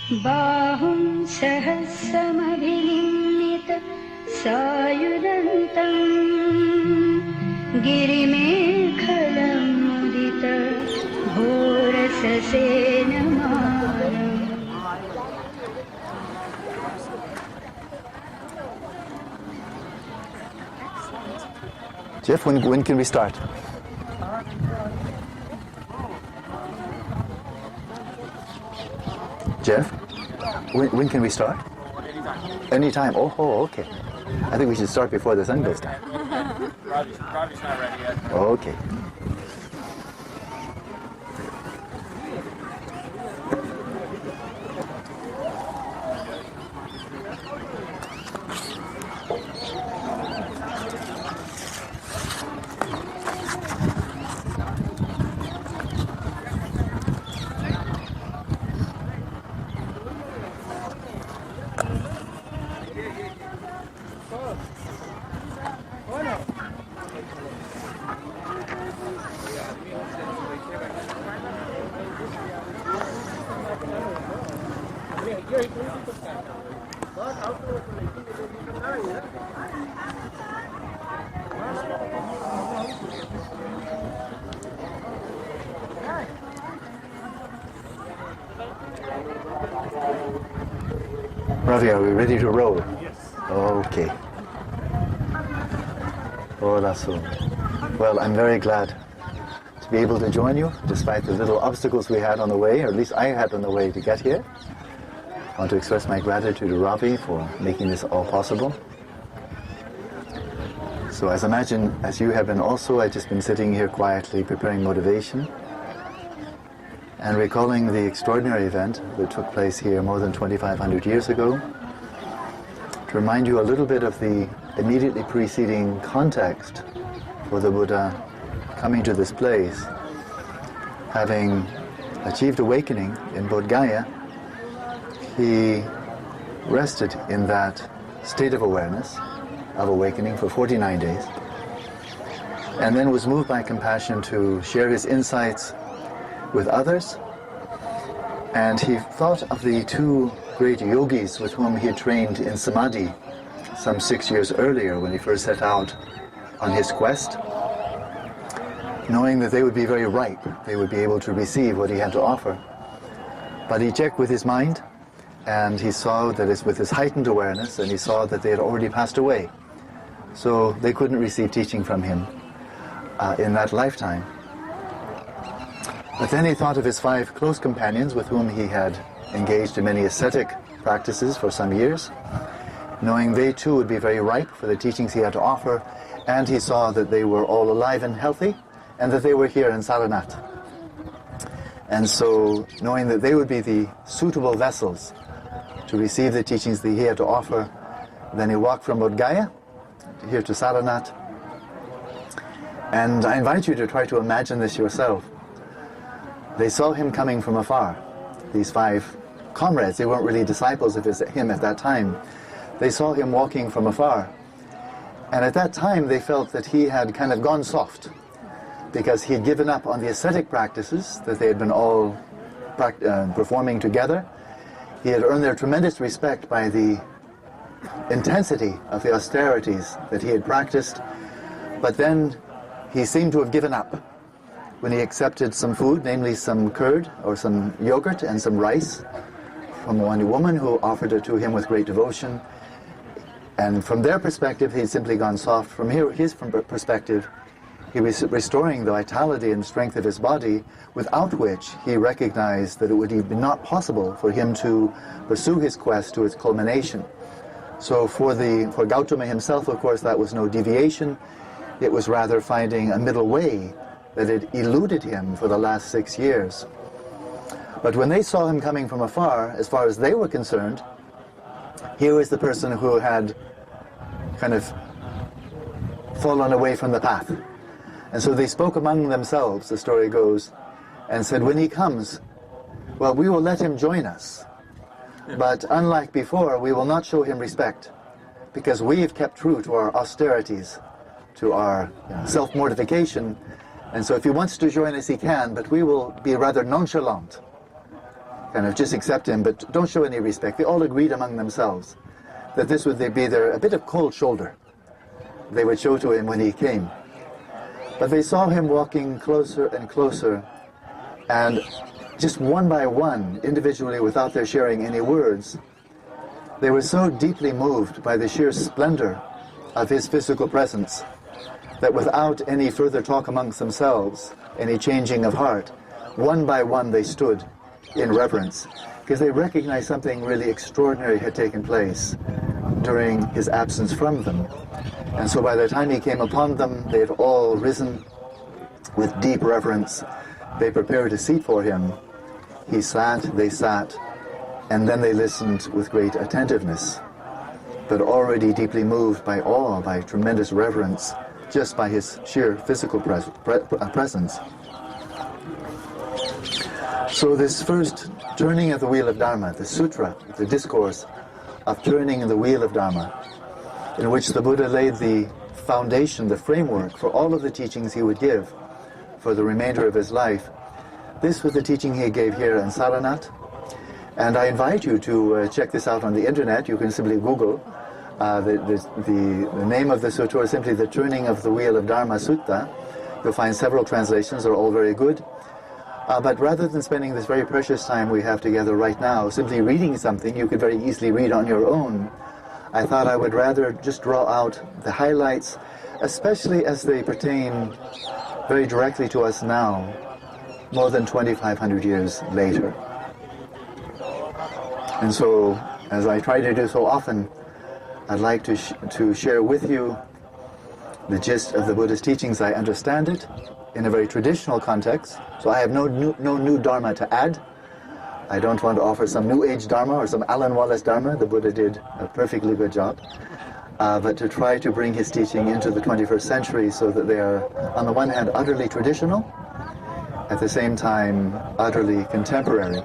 Bahum sahasramabhilimnita sayudantam girimekhalam mudita bhorasasenamaram. Jeff, when can we start? Jeff, when can we start? Anytime. Oh, okay. I think we should start before the sun goes down. Robbie's not ready yet. Okay. Ravi, are we ready to roll? Yes. Okay. Oh, that's so. Well, I'm very glad to be able to join you, despite the little obstacles we had on the way, or at least I had on the way to get here. I want to express my gratitude to Ravi for making this all possible. So as you have been also, I've just been sitting here quietly preparing motivation and recalling the extraordinary event that took place here more than 2,500 years ago, to remind you a little bit of the immediately preceding context for the Buddha coming to this place. Having achieved awakening in Bodh Gaya, he rested in that state of awareness, of awakening for 49 days, and then was moved by compassion to share his insights with others. And he thought of the two great yogis with whom he had trained in Samadhi some 6 years earlier when he first set out on his quest, knowing that they would be very ripe, they would be able to receive what he had to offer. But he checked with his mind, and he saw that it's with his heightened awareness, and he saw that they had already passed away. So they couldn't receive teaching from him in that lifetime. But then he thought of his 5 close companions with whom he had engaged in many ascetic practices for some years, knowing they too would be very ripe for the teachings he had to offer, and he saw that they were all alive and healthy, and that they were here in Sarnath. And so, knowing that they would be the suitable vessels to receive the teachings that he had to offer, then he walked from Bodh Gaya here to Sarnath. And I invite you to try to imagine this yourself. They saw him coming from afar, these 5 comrades. They weren't really disciples of him at that time. They saw him walking from afar. And at that time they felt that he had kind of gone soft, because he had given up on the ascetic practices that they had been all performing together. He had earned their tremendous respect by the intensity of the austerities that he had practiced, but then he seemed to have given up when he accepted some food, namely some curd or some yogurt and some rice from one woman who offered it to him with great devotion. And from their perspective, he'd simply gone soft. From his perspective, he was restoring the vitality and strength of his body, without which he recognized that it would be not possible for him to pursue his quest to its culmination. So for Gautama himself, of course, that was no deviation. It was rather finding a middle way that had eluded him for the last 6 years. But when they saw him coming from afar, as far as they were concerned, here was the person who had kind of fallen away from the path. And so they spoke among themselves, the story goes, and said, when he comes, well, we will let him join us. But unlike before, we will not show him respect, because we have kept true to our austerities, to our self-mortification. And so if he wants to join us, he can, but we will be rather nonchalant. kind of just accept him, but don't show any respect. They all agreed among themselves that this would be a bit of cold shoulder they would show to him when he came. But they saw him walking closer and closer, and just one by one, individually, without their sharing any words, they were so deeply moved by the sheer splendor of his physical presence that without any further talk amongst themselves, any changing of heart, one by one they stood in reverence, because they recognized something really extraordinary had taken place during his absence from them. And so by the time he came upon them, they had all risen with deep reverence. They prepared a seat for him. He sat, they sat, and then they listened with great attentiveness, but already deeply moved by awe, by tremendous reverence, just by his sheer physical presence. So this first turning of the Wheel of Dharma, the sutra, the discourse of turning the Wheel of Dharma, in which the Buddha laid the foundation, the framework for all of the teachings he would give for the remainder of his life. This was the teaching he gave here in Sarnath, and I invite you to check this out on the internet. You can simply Google the name of the sutra is simply the Turning of the Wheel of Dharma Sutta. You'll find several translations, they're all very good. But rather than spending this very precious time we have together right now simply reading something you could very easily read on your own, I thought I would rather just draw out the highlights, especially as they pertain very directly to us now, more than 2,500 years later. And so, as I try to do so often, I'd like to share with you the gist of the Buddha's teachings. I understand it in a very traditional context, so I have no new Dharma to add. I don't want to offer some New Age Dharma or some Alan Wallace Dharma. The Buddha did a perfectly good job. But to try to bring his teaching into the 21st century so that they are, on the one hand, utterly traditional, at the same time, utterly contemporary.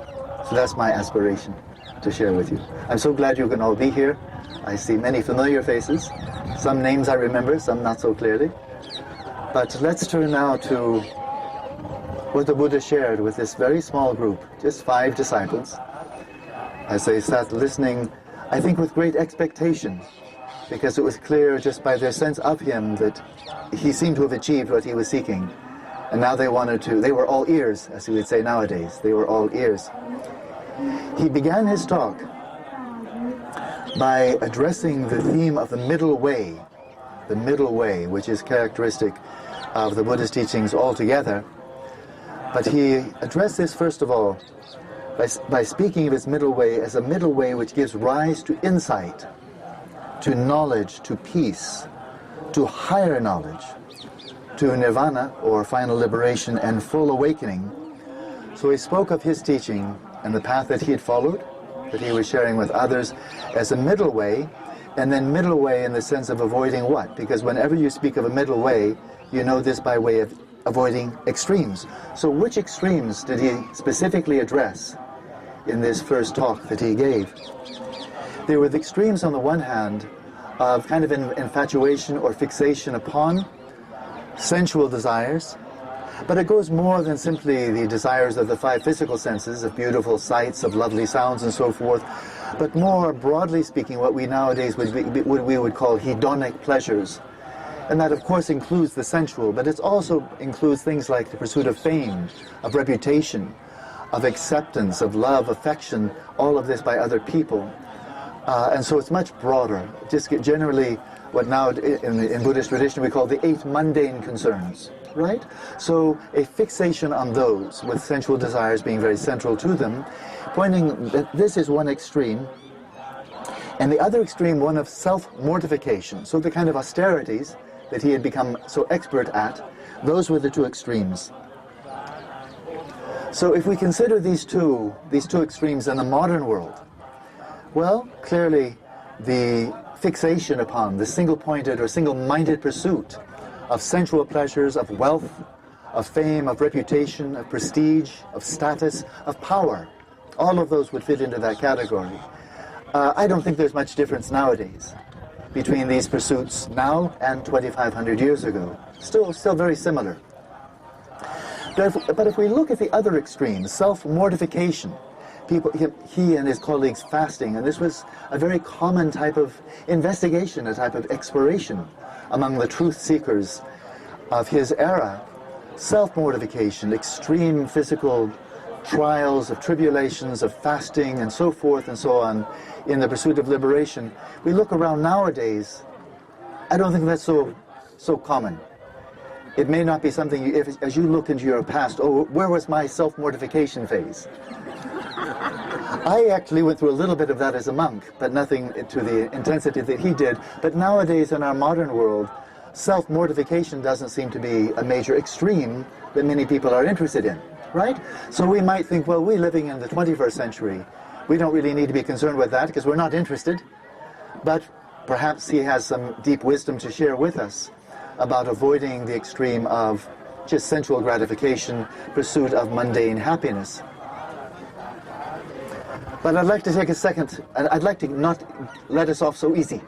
So that's my aspiration to share with you. I'm so glad you can all be here. I see many familiar faces. Some names I remember, some not so clearly. But let's turn now to what the Buddha shared with this very small group, just 5 disciples, as they sat listening, I think with great expectation, because it was clear just by their sense of him that he seemed to have achieved what he was seeking. And now they were all ears, as we would say nowadays. They were all ears. He began his talk by addressing the theme of the middle way, which is characteristic of the Buddha's teachings altogether. But he addressed this, first of all, by speaking of his middle way as a middle way which gives rise to insight, to knowledge, to peace, to higher knowledge, to nirvana, or final liberation, and full awakening. So he spoke of his teaching and the path that he had followed, that he was sharing with others, as a middle way, and then middle way in the sense of avoiding what? Because whenever you speak of a middle way, you know this by way of avoiding extremes. So which extremes did he specifically address in this first talk that he gave? There were the extremes on the one hand of kind of infatuation or fixation upon sensual desires, but it goes more than simply the desires of the 5 physical senses, of beautiful sights, of lovely sounds and so forth, but more broadly speaking what we nowadays would call hedonic pleasures. And that of course includes the sensual, but it also includes things like the pursuit of fame, of reputation, of acceptance, of love, affection, all of this by other people. And so it's much broader. Just generally what now in Buddhist tradition we call the 8 mundane concerns, right? So a fixation on those, with sensual desires being very central to them, pointing that this is one extreme, and the other extreme, one of self-mortification. So the kind of austerities that he had become so expert at, those were the 2 extremes. So if we consider these two extremes in the modern world, well, clearly the fixation upon the single-pointed or single-minded pursuit of sensual pleasures, of wealth, of fame, of reputation, of prestige, of status, of power, all of those would fit into that category. I don't think there's much difference nowadays between these pursuits now and 2,500 years ago. Still very similar. But if we look at the other extreme, self-mortification, he and his colleagues fasting, and this was a very common type of investigation, a type of exploration among the truth seekers of his era. Self-mortification, extreme physical trials of tribulations, of fasting and so forth and so on in the pursuit of liberation. We look around nowadays, I don't think that's so common. It may not be something, as you look into your past, oh, where was my self-mortification phase? I actually went through a little bit of that as a monk, but nothing to the intensity that he did. But nowadays in our modern world, self-mortification doesn't seem to be a major extreme that many people are interested in, right? So we might think, well, we're living in the 21st century. We don't really need to be concerned with that because we're not interested. But perhaps he has some deep wisdom to share with us about avoiding the extreme of just sensual gratification, pursuit of mundane happiness. But I'd like to take a second, and I'd like to not let us off so easy,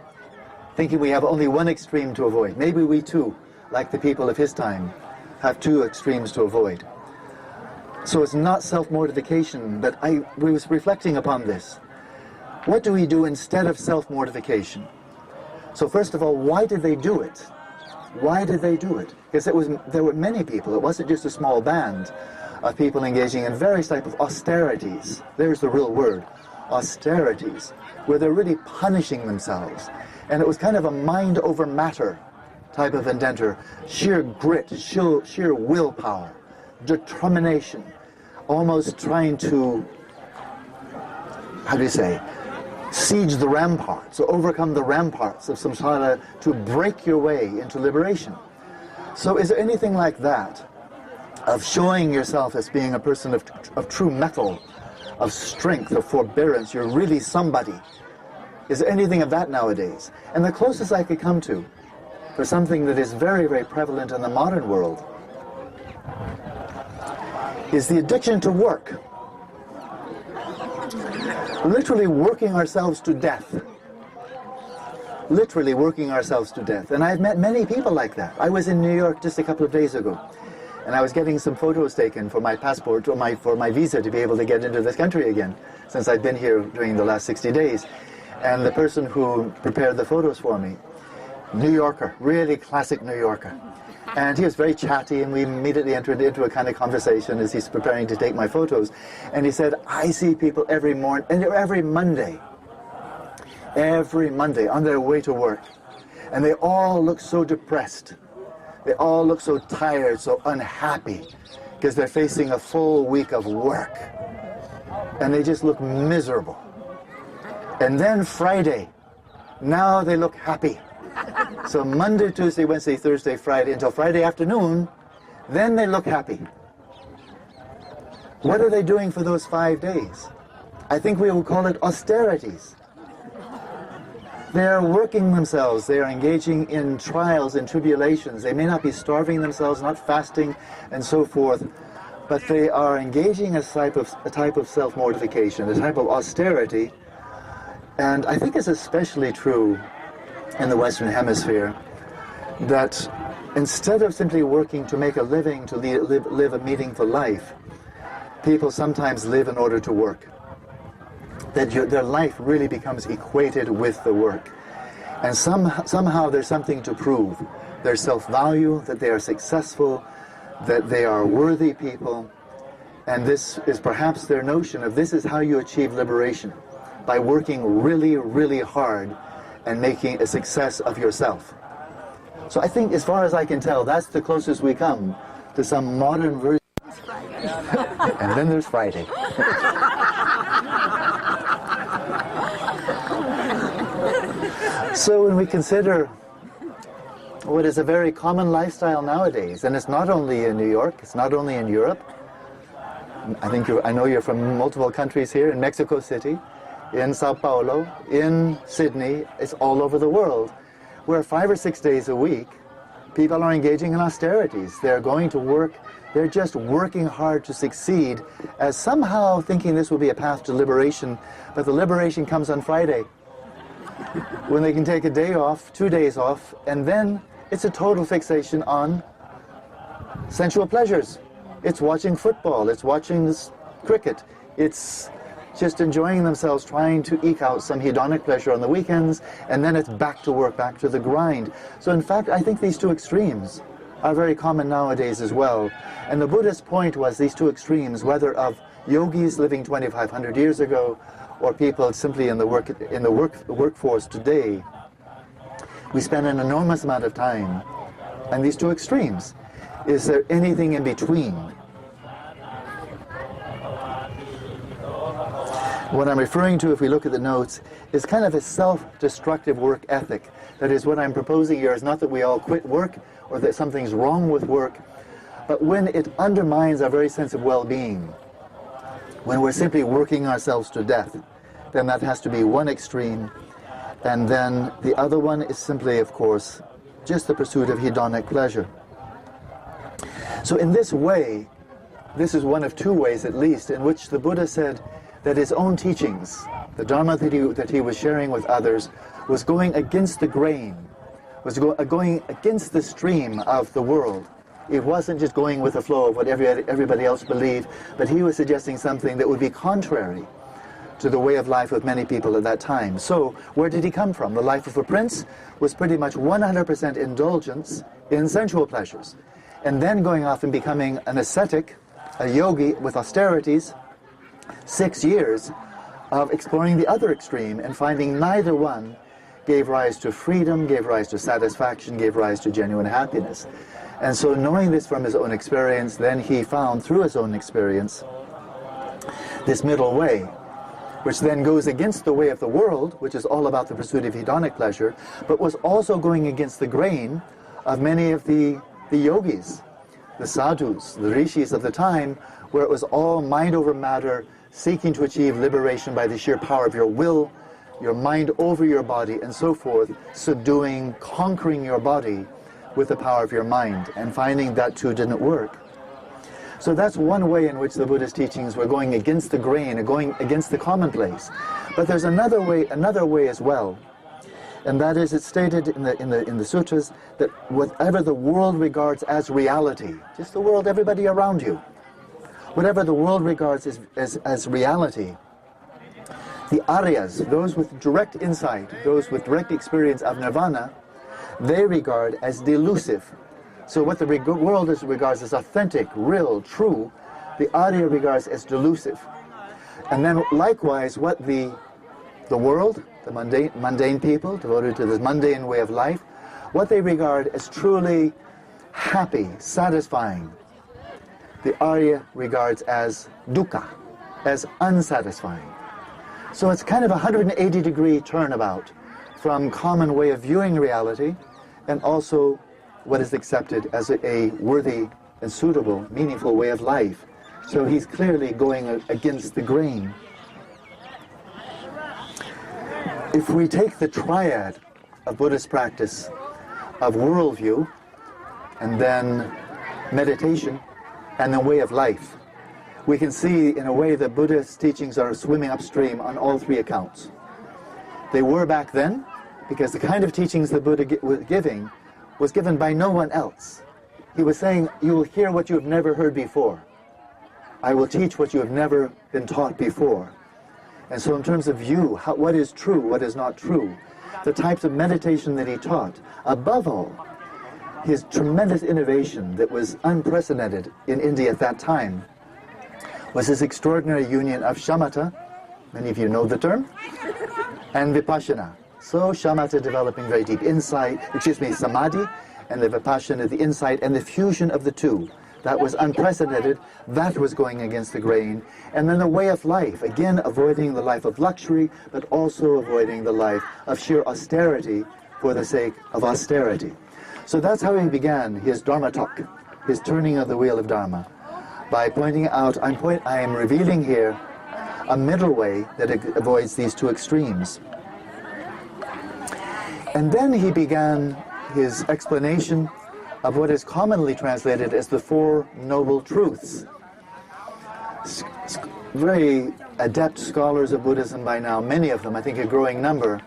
thinking we have only one extreme to avoid. Maybe we too, like the people of his time, have two extremes to avoid. So it's not self-mortification, but I was reflecting upon this. What do we do instead of self-mortification? So first of all, why did they do it? Why did they do it? Because there were many people. It wasn't just a small band of people engaging in various types of austerities. There's the real word, austerities, where they're really punishing themselves. And it was kind of a mind over matter type of endeavor, sheer grit, sheer willpower, determination, almost trying to, how do you say, siege the ramparts, or overcome the ramparts of samsara to break your way into liberation. So is there anything like that, of showing yourself as being a person of true mettle, of strength, of forbearance, you're really somebody? Is there anything of that nowadays? And the closest I could come to, for something that is very, very prevalent in the modern world, is the addiction to work. Literally working ourselves to death. Literally working ourselves to death. And I've met many people like that. I was in New York just a couple of days ago, and I was getting some photos taken for my passport, or for my visa to be able to get into this country again, since I've been here during the last 60 days. And the person who prepared the photos for me, New Yorker, really classic New Yorker. And he was very chatty, and we immediately entered into a kind of conversation as he's preparing to take my photos. And he said, I see people every morning, and every Monday on their way to work. And they all look so depressed. They all look so tired, so unhappy, because they're facing a full week of work. And they just look miserable. And then Friday, now they look happy. So Monday, Tuesday, Wednesday, Thursday, Friday, until Friday afternoon, then they look happy. What are they doing for those 5 days? I think we will call it austerities. They are working themselves. They are engaging in trials and tribulations. They may not be starving themselves, not fasting, and so forth, but they are engaging a type of self-mortification, a type of austerity. And I think it's especially true in the Western Hemisphere, that instead of simply working to make a living, to live a meaningful life, people sometimes live in order to work. That their life really becomes equated with the work. And somehow there's something to prove. Their self-value, that they are successful, that they are worthy people. And this is perhaps their notion of this is how you achieve liberation, by working really, really hard and making a success of yourself. So I think, as far as I can tell, that's the closest we come to some modern version. And then there's Friday. So when we consider what is a very common lifestyle nowadays, and it's not only in New York, it's not only in Europe. I know you're from multiple countries here, in Mexico City, in Sao Paulo, in Sydney, it's all over the world, where 5 or 6 days a week, people are engaging in austerities. They're going to work, they're just working hard to succeed, as somehow thinking this will be a path to liberation, but the liberation comes on Friday, when they can take a day off, 2 days off, and then it's a total fixation on sensual pleasures. It's watching football, it's watching this cricket, it's just enjoying themselves, trying to eke out some hedonic pleasure on the weekends, and then it's back to work, back to the grind. So in fact, I think these two extremes are very common nowadays as well. And the Buddha's point was these two extremes, whether of yogis living 2,500 years ago or people simply in the workforce today, we spend an enormous amount of time on these two extremes. Is there anything in between? What I'm referring to, if we look at the notes, is kind of a self-destructive work ethic. That is, what I'm proposing here is not that we all quit work or that something's wrong with work, but when it undermines our very sense of well-being, when we're simply working ourselves to death, then that has to be one extreme. And then the other one is simply, of course, just the pursuit of hedonic pleasure. So in this way, this is one of two ways at least, in which the Buddha said that his own teachings, the Dharma that he was sharing with others, was going against the grain, was going against the stream of the world. It wasn't just going with the flow of what everybody else believed, but he was suggesting something that would be contrary to the way of life of many people at that time. So, where did he come from? The life of a prince was pretty much 100% indulgence in sensual pleasures, and then going off and becoming an ascetic, a yogi with austerities, 6 years of exploring the other extreme and finding neither one gave rise to freedom, gave rise to satisfaction, gave rise to genuine happiness. And so knowing this from his own experience, then he found through his own experience this middle way, which then goes against the way of the world, which is all about the pursuit of hedonic pleasure, but was also going against the grain of many of the yogis, the sadhus, the rishis of the time, where it was all mind over matter, seeking to achieve liberation by the sheer power of your will, your mind over your body, and so forth, subduing, conquering your body with the power of your mind, and finding that too didn't work. So that's one way in which the Buddha's teachings were going against the grain, or going against the commonplace. But there's another way as well, and that is, it's stated in the sutras that whatever the world regards as reality, just the world, everybody around you, whatever the world regards as reality, the Aryas, those with direct insight, those with direct experience of nirvana, they regard as delusive. So what the world regards as authentic, real, true, the Arya regards as delusive. And then likewise, what the world, the mundane people, devoted to this mundane way of life, what they regard as truly happy, satisfying, the Arya regards as dukkha, as unsatisfying. So it's kind of a 180-degree turnabout from common way of viewing reality and also what is accepted as a worthy and suitable, meaningful way of life. So he's clearly going against the grain. If we take the triad of Buddhist practice of worldview, and then meditation, and the way of life, we can see in a way that Buddhist teachings are swimming upstream on all three accounts. They were back then, because the kind of teachings the Buddha was giving was given by no one else. He was saying, you will hear what you have never heard before. I will teach what you have never been taught before. And so in terms of view, what is true, what is not true, the types of meditation that he taught, above all, his tremendous innovation that was unprecedented in India at that time was his extraordinary union of shamatha, many of you know the term, and vipassana. So shamatha developing very deep insight, samadhi, and the vipassana, the insight, and the fusion of the two. That was unprecedented. That was going against the grain. And then the way of life, again avoiding the life of luxury, but also avoiding the life of sheer austerity for the sake of austerity. So that's how he began his Dharma talk, his turning of the Wheel of Dharma, by pointing out, I am revealing here a middle way that avoids these two extremes. And then he began his explanation of what is commonly translated as the Four Noble Truths. Very adept scholars of Buddhism by now, many of them, I think a growing number,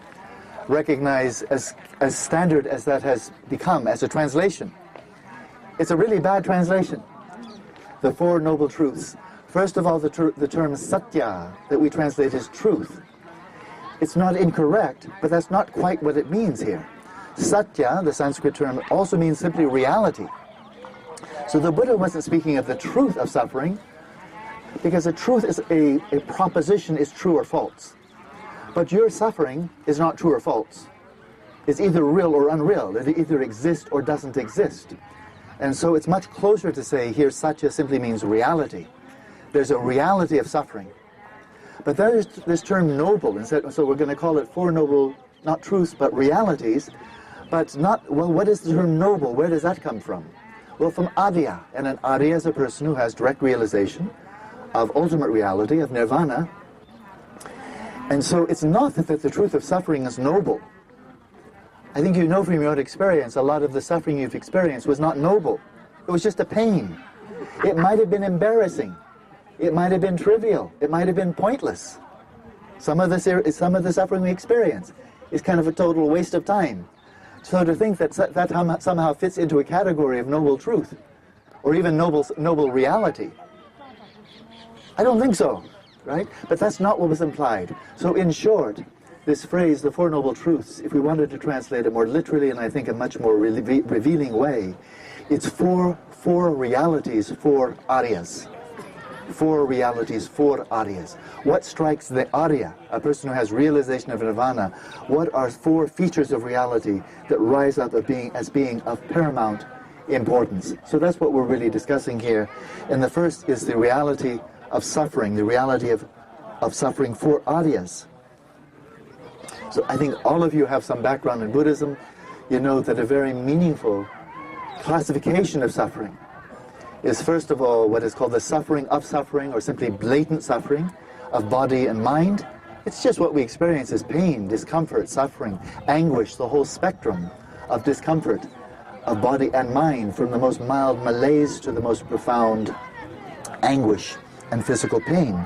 recognize as standard as that has become as a translation. It's a really bad translation. The Four Noble Truths. First of all, the term satya, that we translate as truth. It's not incorrect, but that's not quite what it means here. Satya, the Sanskrit term, also means simply reality. So the Buddha wasn't speaking of the truth of suffering, because the truth is a proposition, is true or false. But your suffering is not true or false. It's either real or unreal. It either exists or doesn't exist. And so it's much closer to say here satya simply means reality. There's a reality of suffering. But there is this term noble, and so we're going to call it Four Noble, not truths, but realities. But not, well, what is the term noble? Where does that come from? Well, from Arya, and an Arya is a person who has direct realization of ultimate reality, of nirvana. And so it's not that the truth of suffering is noble. I think you know from your own experience, a lot of the suffering you've experienced was not noble. It was just a pain. It might have been embarrassing. It might have been trivial. It might have been pointless. Some of the suffering we experience is kind of a total waste of time. So to think that that somehow fits into a category of noble truth, or even noble reality, I don't think so, right? But that's not what was implied. So in short, this phrase, the Four Noble Truths, if we wanted to translate it more literally, and I think a much more revealing way, it's four realities for Aryas. Four realities for Aryas. What strikes the Arya, a person who has realization of nirvana? What are four features of reality that rise up as being of paramount importance? So that's what we're really discussing here. And the first is the reality of suffering, the reality of suffering for Aryas. So I think all of you have some background in Buddhism. You know that a very meaningful classification of suffering is first of all what is called the suffering of suffering, or simply blatant suffering of body and mind. It's just what we experience as pain, discomfort, suffering, anguish, the whole spectrum of discomfort of body and mind, from the most mild malaise to the most profound anguish and physical pain.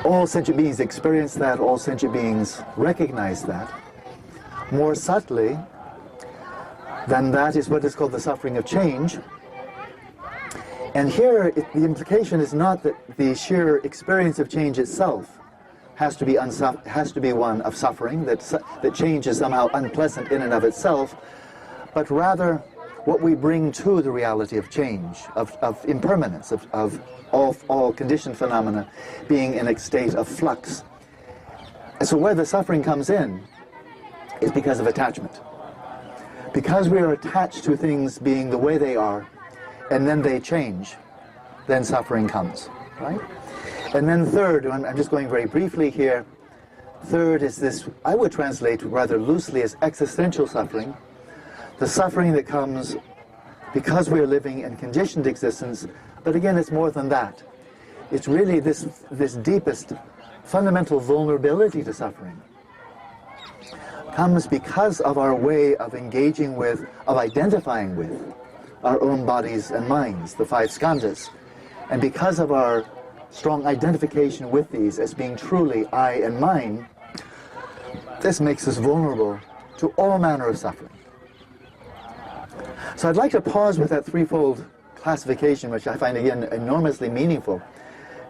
All sentient beings experience that, all sentient beings recognize that. More subtly than that is what is called the suffering of change. And here, the implication is not that the sheer experience of change itself has to be one of suffering, that change is somehow unpleasant in and of itself, but rather what we bring to the reality of change, of impermanence, of all conditioned phenomena being in a state of flux. And so where the suffering comes in is because of attachment. Because we are attached to things being the way they are, and then they change, then suffering comes, right? And then third, I'm just going very briefly here, third is this, I would translate rather loosely as existential suffering, the suffering that comes because we are living in conditioned existence, but again, it's more than that. It's really this deepest, fundamental vulnerability to suffering comes because of our way of engaging with, of identifying with our own bodies and minds, the five skandhas. And because of our strong identification with these as being truly I and mine, this makes us vulnerable to all manner of suffering. So I'd like to pause with that threefold classification, which I find, again, enormously meaningful,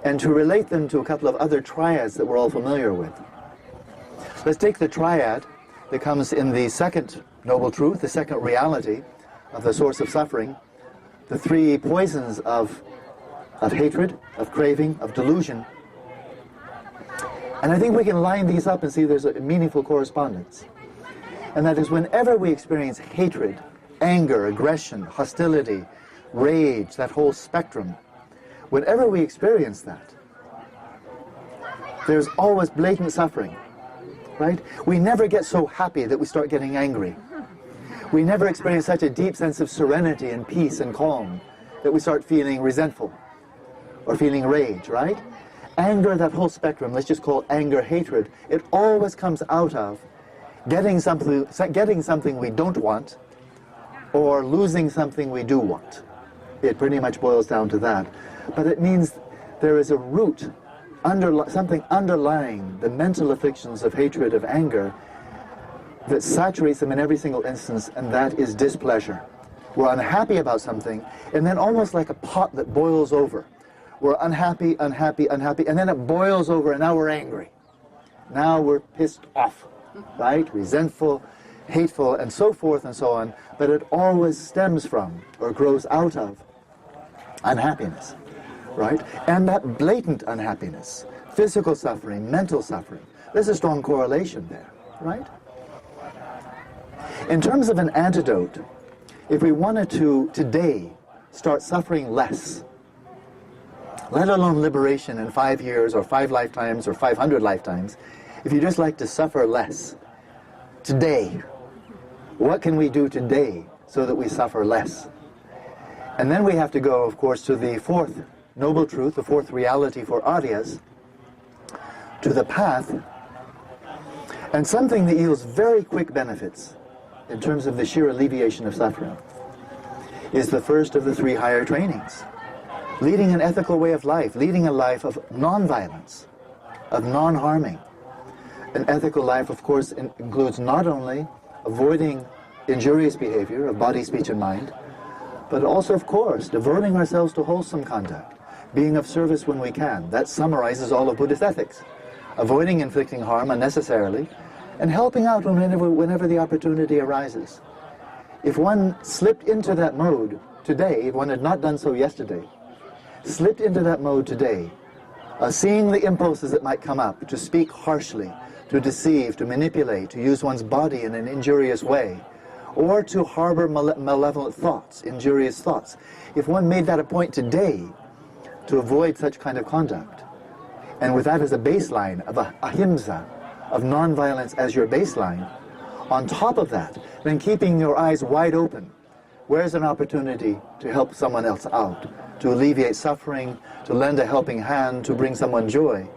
and to relate them to a couple of other triads that we're all familiar with. Let's take the triad that comes in the second noble truth, the second reality of the source of suffering, the three poisons of hatred, of craving, of delusion. And I think we can line these up and see there's a meaningful correspondence. And that is, whenever we experience hatred, anger, aggression, hostility, rage, that whole spectrum, whenever we experience that, there's always blatant suffering. Right? We never get so happy that we start getting angry. We never experience such a deep sense of serenity and peace and calm that we start feeling resentful or feeling rage, right? Anger, that whole spectrum, let's just call it anger, hatred, it always comes out of getting something we don't want or losing something we do want. It pretty much boils down to that. But it means there is a root, something underlying the mental afflictions of hatred, of anger, that saturates them in every single instance, and that is displeasure. We're unhappy about something, and then almost like a pot that boils over. We're unhappy, unhappy, unhappy, and then it boils over, and now we're angry. Now we're pissed off, right? Resentful, hateful, and so forth and so on, but it always stems from, or grows out of, unhappiness, right? And that blatant unhappiness, physical suffering, mental suffering, there's a strong correlation there, right? In terms of an antidote, if we wanted to, today, start suffering less, let alone liberation in 5 years or 5 lifetimes or 500 lifetimes, if you just like to suffer less, today, what can we do today so that we suffer less? And then we have to go, of course, to the fourth noble truth, the fourth reality for Aryas, to the path, and something that yields very quick benefits in terms of the sheer alleviation of suffering is the first of the 3 higher trainings. Leading an ethical way of life, leading a life of non-violence, of non-harming. An ethical life, of course, includes not only avoiding injurious behavior of body, speech, and mind, but also, of course, devoting ourselves to wholesome conduct, being of service when we can. That summarizes all of Buddhist ethics. Avoiding inflicting harm unnecessarily, and helping out whenever the opportunity arises. If one slipped into that mode today, if one had not done so yesterday, slipped into that mode today, seeing the impulses that might come up to speak harshly, to deceive, to manipulate, to use one's body in an injurious way, or to harbor malevolent thoughts, injurious thoughts. If one made that a point today to avoid such kind of conduct, and with that as a baseline of ahimsa, of non-violence as your baseline, on top of that, then keeping your eyes wide open, where's an opportunity to help someone else out, to alleviate suffering, to lend a helping hand, to bring someone joy.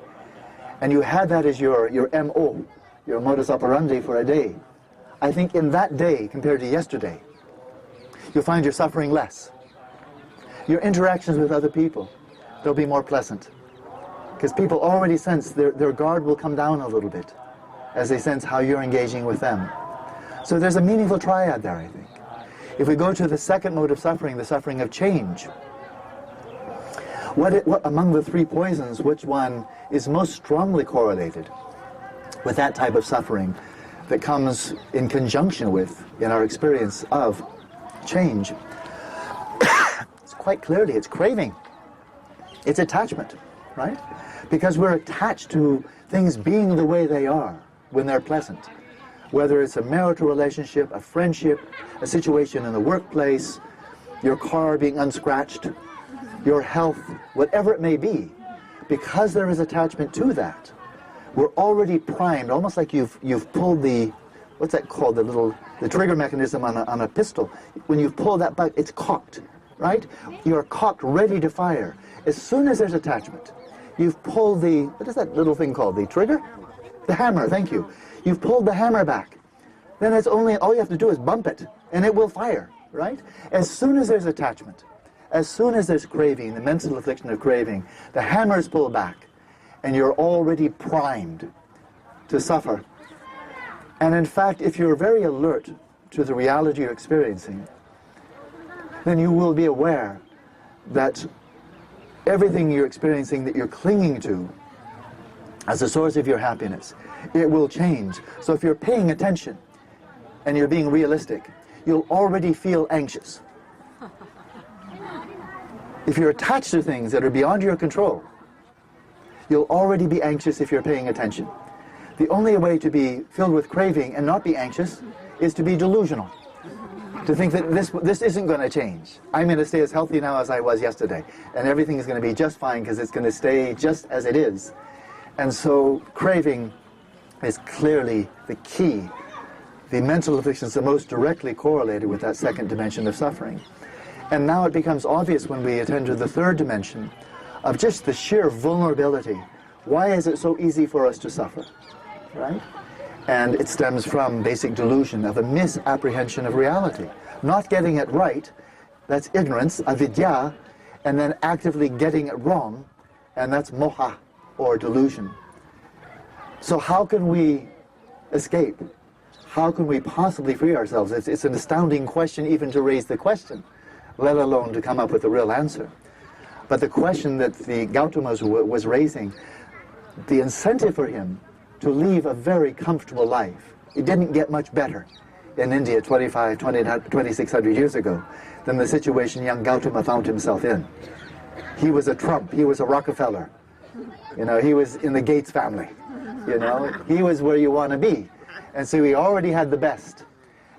And you had that as your MO, your modus operandi for a day. I think in that day, compared to yesterday, you'll find your suffering less. Your interactions with other people, they'll be more pleasant. Because people already sense their guard will come down a little bit as they sense how you're engaging with them. So there's a meaningful triad there, I think. If we go to the second mode of suffering, the suffering of change, what among the 3 poisons, which one is most strongly correlated with that type of suffering that comes in conjunction with, in our experience of change? It's quite clearly, it's craving. It's attachment, right? Because we're attached to things being the way they are when they're pleasant. Whether it's a marital relationship, a friendship, a situation in the workplace, your car being unscratched, your health, whatever it may be, because there is attachment to that, we're already primed, almost like you've pulled the, what's that called, the trigger mechanism on a pistol. When you've pulled that back, it's cocked, right? You're cocked, ready to fire. As soon as there's attachment, you've pulled the, what is that little thing called, the trigger? The hammer, thank you. You've pulled the hammer back. Then it's only, all you have to do is bump it, and it will fire, right? As soon as there's attachment, as soon as there's craving, the mental affliction of craving, the hammer is pulled back, and you're already primed to suffer. And in fact, if you're very alert to the reality you're experiencing, then you will be aware that everything you're experiencing that you're clinging to as a source of your happiness, it will change. So if you're paying attention and you're being realistic, you'll already feel anxious. If you're attached to things that are beyond your control, you'll already be anxious if you're paying attention. The only way to be filled with craving and not be anxious is to be delusional. To think that this isn't going to change. I'm going to stay as healthy now as I was yesterday, and everything is going to be just fine because it's going to stay just as it is. And so craving is clearly the key. The mental afflictions are most directly correlated with that second dimension of suffering. And now it becomes obvious when we attend to the third dimension of just the sheer vulnerability. Why is it so easy for us to suffer, right? And it stems from basic delusion of a misapprehension of reality. Not getting it right, that's ignorance, avidya, and then actively getting it wrong, and that's moha, or delusion. So how can we escape? how can we possibly free ourselves? It's an astounding question even to raise the question, let alone to come up with a real answer. But the question that the Gautama was raising, the incentive for him to leave a very comfortable life, it didn't get much better in India 2,600 years ago than the situation young Gautama found himself in. He was a Trump, he was a Rockefeller, you know, he was in the Gates family, you know, he was where you want to be. And so he already had the best.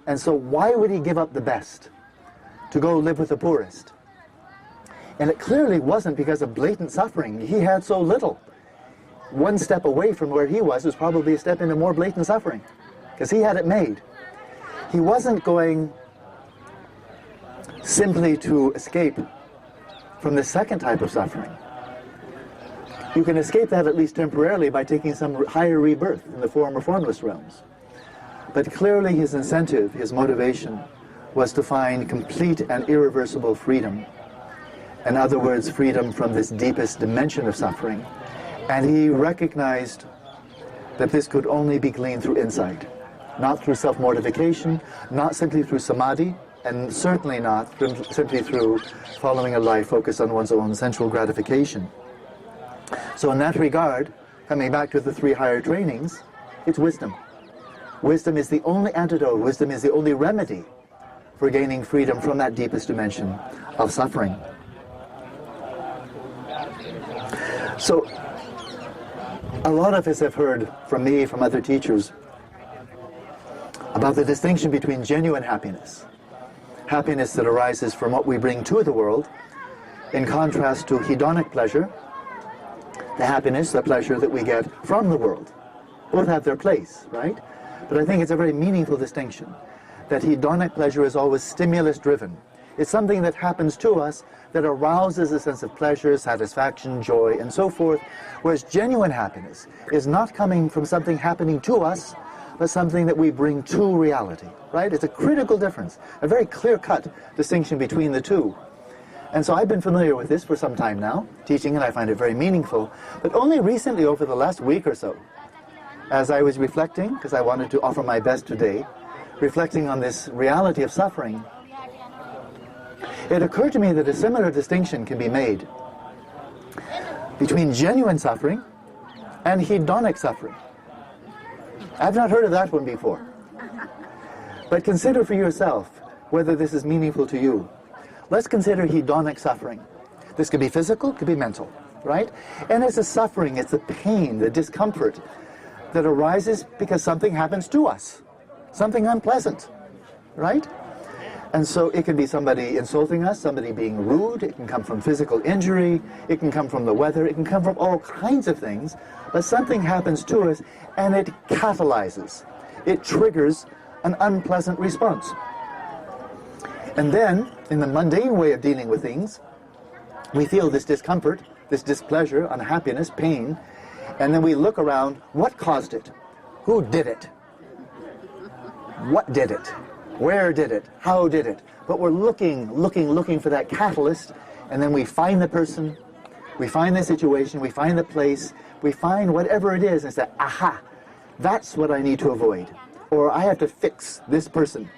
And so why would he give up the best to go live with the poorest? And it clearly wasn't because of blatant suffering. He had so little. One step away from where he was probably a step into more blatant suffering, because he had it made. He wasn't going simply to escape from the second type of suffering. You can escape that at least temporarily by taking some higher rebirth in the form or formless realms. But clearly his incentive, his motivation, was to find complete and irreversible freedom. In other words, freedom from this deepest dimension of suffering. And he recognized that this could only be gleaned through insight, not through self-mortification, not simply through samadhi, and certainly not simply through following a life focused on one's own sensual gratification. So in that regard, coming back to the three higher trainings, it's wisdom. Wisdom is the only antidote, wisdom is the only remedy for gaining freedom from that deepest dimension of suffering. So, a lot of us have heard from me, from other teachers, about the distinction between genuine happiness, happiness that arises from what we bring to the world, in contrast to hedonic pleasure, the happiness, the pleasure that we get from the world. Both have their place, right? But I think it's a very meaningful distinction, that hedonic pleasure is always stimulus-driven. It's something that happens to us that arouses a sense of pleasure, satisfaction, joy, and so forth, whereas genuine happiness is not coming from something happening to us, but something that we bring to reality, right? It's a critical difference, a very clear-cut distinction between the two. And so I've been familiar with this for some time now, teaching, and I find it very meaningful, but only recently, over the last week or so, as I was reflecting, because I wanted to offer my best today, reflecting on this reality of suffering, it occurred to me that a similar distinction can be made between genuine suffering and hedonic suffering. I've not heard of that one before. But consider for yourself whether this is meaningful to you. Let's consider hedonic suffering. This could be physical, could be mental, right? And it's a suffering, it's the pain, the discomfort that arises because something happens to us, something unpleasant, right? And so it can be somebody insulting us, somebody being rude, it can come from physical injury, it can come from the weather, it can come from all kinds of things, but something happens to us and it catalyzes, it triggers an unpleasant response. And then, in the mundane way of dealing with things, we feel this discomfort, this displeasure, unhappiness, pain, and then we look around, what caused it? Who did it? What did it? Where did it? How did it? But we're looking for that catalyst, and then we find the person, we find the situation, we find the place, we find whatever it is, and say, aha, that's what I need to avoid. Or I have to fix this person.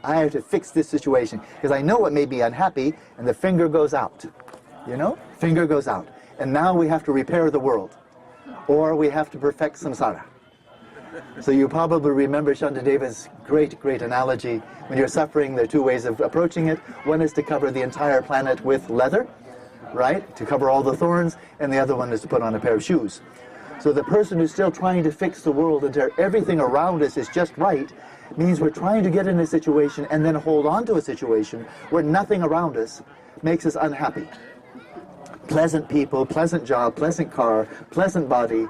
I have to fix this situation, because I know it may be unhappy, and the finger goes out. You know? Finger goes out. And now we have to repair the world. Or we have to perfect samsara. So you probably remember Shantadeva's great analogy. When you're suffering, there are two ways of approaching it. One is to cover the entire planet with leather, right? To cover all the thorns. And the other one is to put on a pair of shoes. So the person who's still trying to fix the world until everything around us is just right means we're trying to get in a situation and then hold on to a situation where nothing around us makes us unhappy. Pleasant people, pleasant job, pleasant car, pleasant body,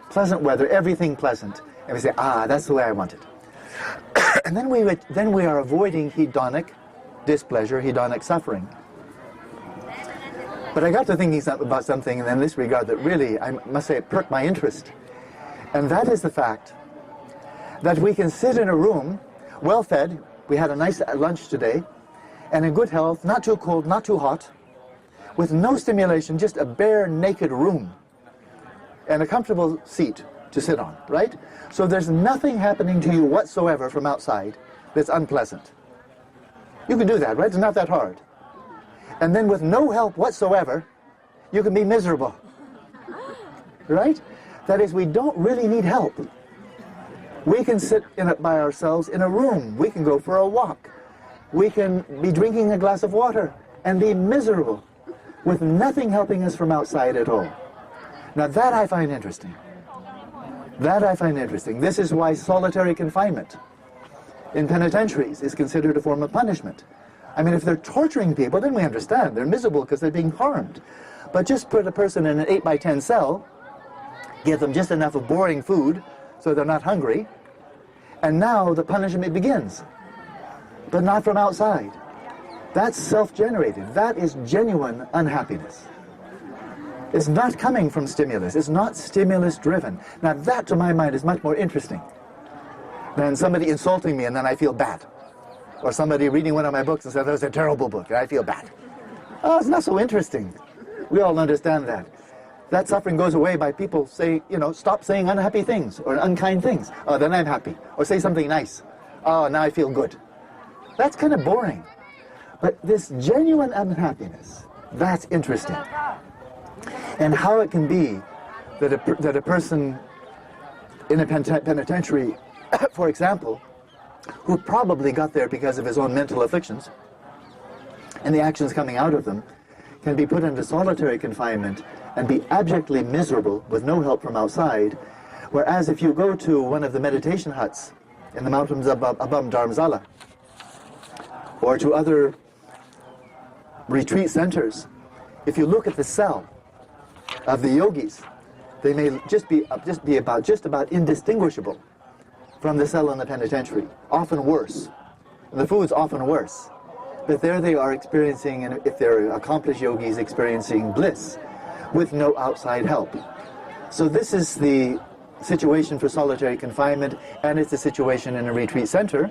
pleasant weather, everything pleasant. And we say, ah, that's the way I want it. And then we are avoiding hedonic displeasure, hedonic suffering. But I got to thinking about something in this regard that really, I must say, perked my interest. And that is the fact that we can sit in a room, well fed, we had a nice lunch today, and in good health, not too cold, not too hot, with no stimulation, just a bare naked room, and a comfortable seat, to sit on, right? So there's nothing happening to you whatsoever from outside that's unpleasant. You can do that, right? It's not that hard. And then with no help whatsoever, you can be miserable, right? That is, we don't really need help. We can sit in it by ourselves in a room. We can go for a walk. We can be drinking a glass of water and be miserable with nothing helping us from outside at all. Now that I find interesting. That I find interesting. This is why solitary confinement in penitentiaries is considered a form of punishment. I mean, if they're torturing people, then we understand. They're miserable because they're being harmed. But just put a person in an 8x10 cell, give them just enough of boring food so they're not hungry, and now the punishment begins. But not from outside. That's self-generated. That is genuine unhappiness. It's not coming from stimulus. It's not stimulus-driven. Now that, to my mind, is much more interesting than somebody insulting me and then I feel bad. Or somebody reading one of my books and says, that was a terrible book, and I feel bad. Oh, it's not so interesting. We all understand that. That suffering goes away by people saying, stop saying unhappy things or unkind things. Oh, then I'm happy. Or say something nice. Oh, now I feel good. That's kind of boring. But this genuine unhappiness, that's interesting. And how it can be that a person in a penitentiary, for example, who probably got there because of his own mental afflictions, and the actions coming out of them, can be put into solitary confinement and be abjectly miserable with no help from outside, whereas if you go to one of the meditation huts in the mountains above Dharamsala, or to other retreat centers, if you look at the cell of the yogis, they may just be about indistinguishable from the cell in the penitentiary, often worse. And the food's often worse. But there they are experiencing, and if they're accomplished yogis, experiencing bliss with no outside help. So this is the situation for solitary confinement, and it's the situation in a retreat center,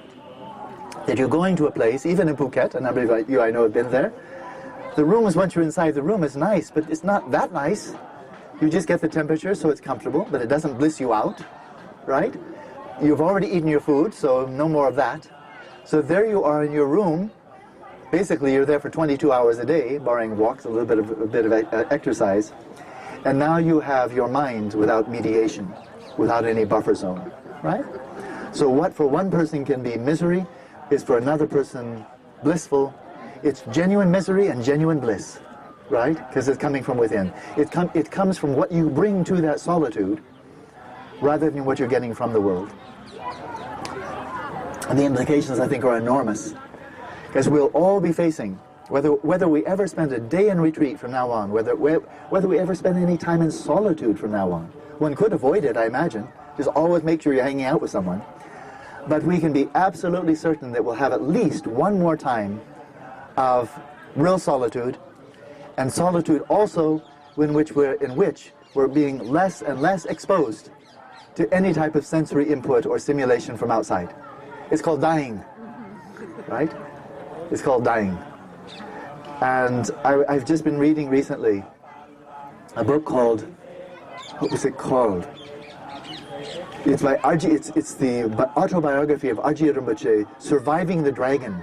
that you're going to a place, even in Phuket, a number of you I know have been there. The rooms, once you're inside the room, is nice, but it's not that nice. You just get the temperature so it's comfortable, but it doesn't bliss you out, right? You've already eaten your food, so no more of that. So there you are in your room. Basically, you're there for 22 hours a day, barring walks, a bit of exercise. And now you have your mind without mediation, without any buffer zone, right? So what for one person can be misery is for another person blissful. It's genuine misery and genuine bliss, right? Because it's coming from within. It comes from what you bring to that solitude rather than what you're getting from the world. And the implications, I think, are enormous. Because we'll all be facing, whether we ever spend a day in retreat from now on, whether we ever spend any time in solitude from now on. One could avoid it, I imagine. Just always make sure you're hanging out with someone. But we can be absolutely certain that we'll have at least one more time of real solitude, and solitude also in which we're being less and less exposed to any type of sensory input or stimulation from outside. It's called dying, right? It's called dying. And I've just been reading recently a book called, what was it called? It's by it's the autobiography of Ajahn Rinpoche, Surviving the Dragon.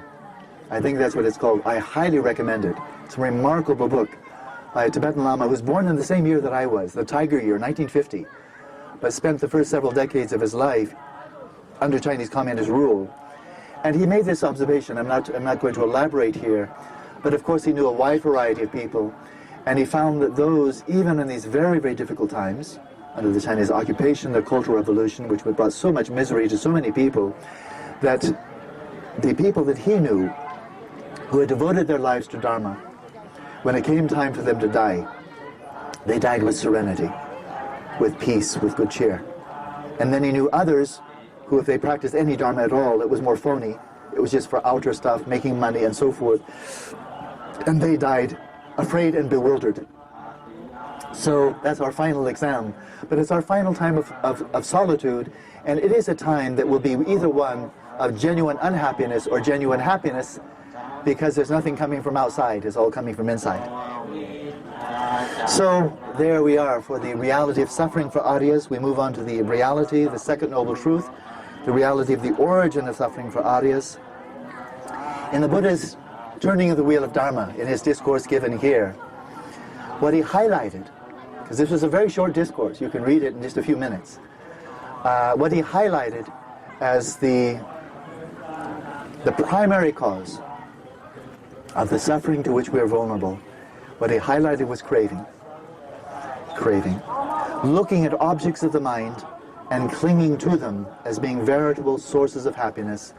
I think that's what it's called. I highly recommend it. It's a remarkable book by a Tibetan Lama who was born in the same year that I was, the Tiger Year, 1950, but spent the first several decades of his life under Chinese Communist rule. And he made this observation. I'm not going to elaborate here, but of course he knew a wide variety of people, and he found that those, even in these very, very difficult times, under the Chinese occupation, the Cultural Revolution, which brought so much misery to so many people, that the people that he knew who had devoted their lives to Dharma, when it came time for them to die, they died with serenity, with peace, with good cheer. And then he knew others who, if they practiced any Dharma at all, it was more phony. It was just for outer stuff, making money and so forth. And they died afraid and bewildered. So that's our final exam. But it's our final time of solitude, and it is a time that will be either one of genuine unhappiness or genuine happiness, because there's nothing coming from outside, it's all coming from inside. So there we are for the reality of suffering for Aryas. We move on to the reality, the second noble truth, the reality of the origin of suffering for Aryas. In the Buddha's turning of the Wheel of Dharma, in his discourse given here, what he highlighted, because this was a very short discourse, you can read it in just a few minutes, what he highlighted as the primary cause of the suffering to which we are vulnerable, what he highlighted was craving. Craving. Looking at objects of the mind and clinging to them as being veritable sources of happiness.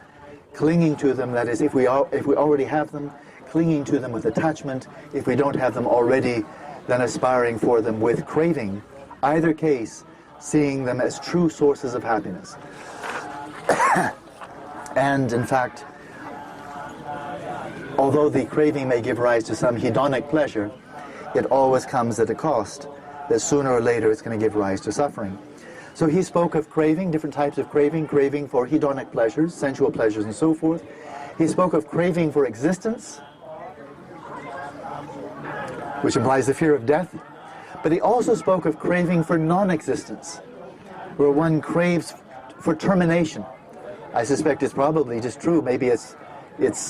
Clinging to them, that is, if we already have them, clinging to them with attachment. If we don't have them already, then aspiring for them with craving. Either case, seeing them as true sources of happiness. And in fact, although the craving may give rise to some hedonic pleasure, it always comes at a cost, that sooner or later it's going to give rise to suffering. So he spoke of craving, different types of craving for hedonic pleasures, sensual pleasures and so forth. He spoke of craving for existence, which implies the fear of death. But he also spoke of craving for non-existence, where one craves for termination. I suspect it's probably just true. Maybe it's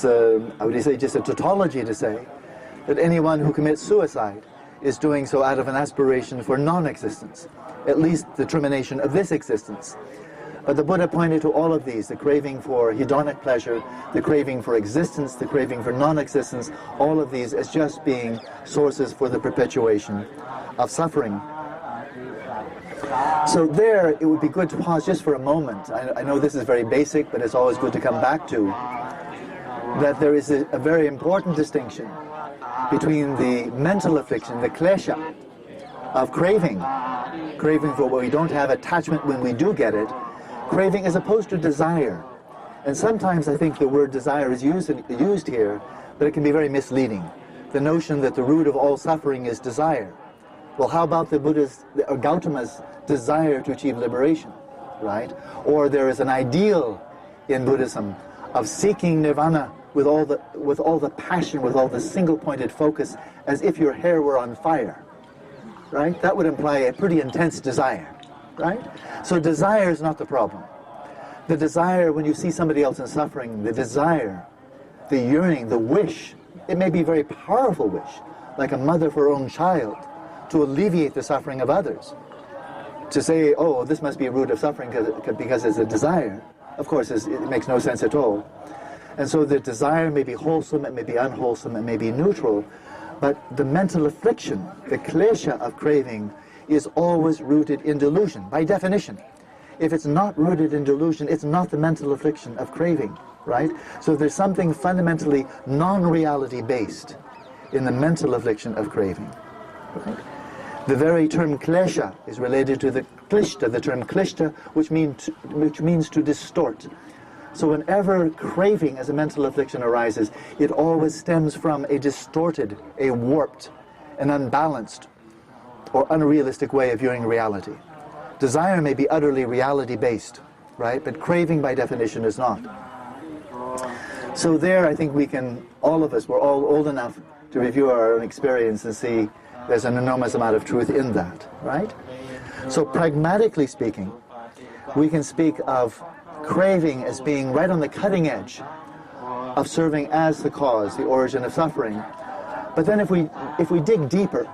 how would you say, just a tautology to say that anyone who commits suicide is doing so out of an aspiration for non-existence, at least the termination of this existence. But the Buddha pointed to all of these, the craving for hedonic pleasure, the craving for existence, the craving for non-existence, all of these as just being sources for the perpetuation of suffering. So there, it would be good to pause just for a moment. I know this is very basic, but it's always good to come back to, that there is a very important distinction between the mental affliction, the klesha, of craving for what we don't have, attachment when we do get it, craving as opposed to desire. And sometimes I think the word desire is used here, but it can be very misleading. The notion that the root of all suffering is desire. Well, how about the Buddha's, or Gautama's desire to achieve liberation, right? Or there is an ideal in Buddhism of seeking nirvana with all the passion, with all the single-pointed focus, as if your hair were on fire, right? That would imply a pretty intense desire, right? So desire is not the problem. The desire, when you see somebody else in suffering, the desire, the yearning, the wish, it may be a very powerful wish, like a mother for her own child, to alleviate the suffering of others. To say, oh, this must be a root of suffering because it's a desire, of course, it makes no sense at all. And so the desire may be wholesome, it may be unwholesome, it may be neutral, but the mental affliction, the klesha of craving, is always rooted in delusion, by definition. If it's not rooted in delusion, it's not the mental affliction of craving, right? So there's something fundamentally non-reality based in the mental affliction of craving, right? The very term klesha is related to the klishta, the term klishta, which means to distort. So whenever craving as a mental affliction arises, it always stems from a distorted, a warped, an unbalanced, or unrealistic way of viewing reality. Desire may be utterly reality-based, right? But craving by definition is not. So there I think we can, all of us, we're all old enough to review our own experience and see there's an enormous amount of truth in that, right? So pragmatically speaking, we can speak of craving as being right on the cutting edge of serving as the cause, the origin of suffering. But then if we dig deeper,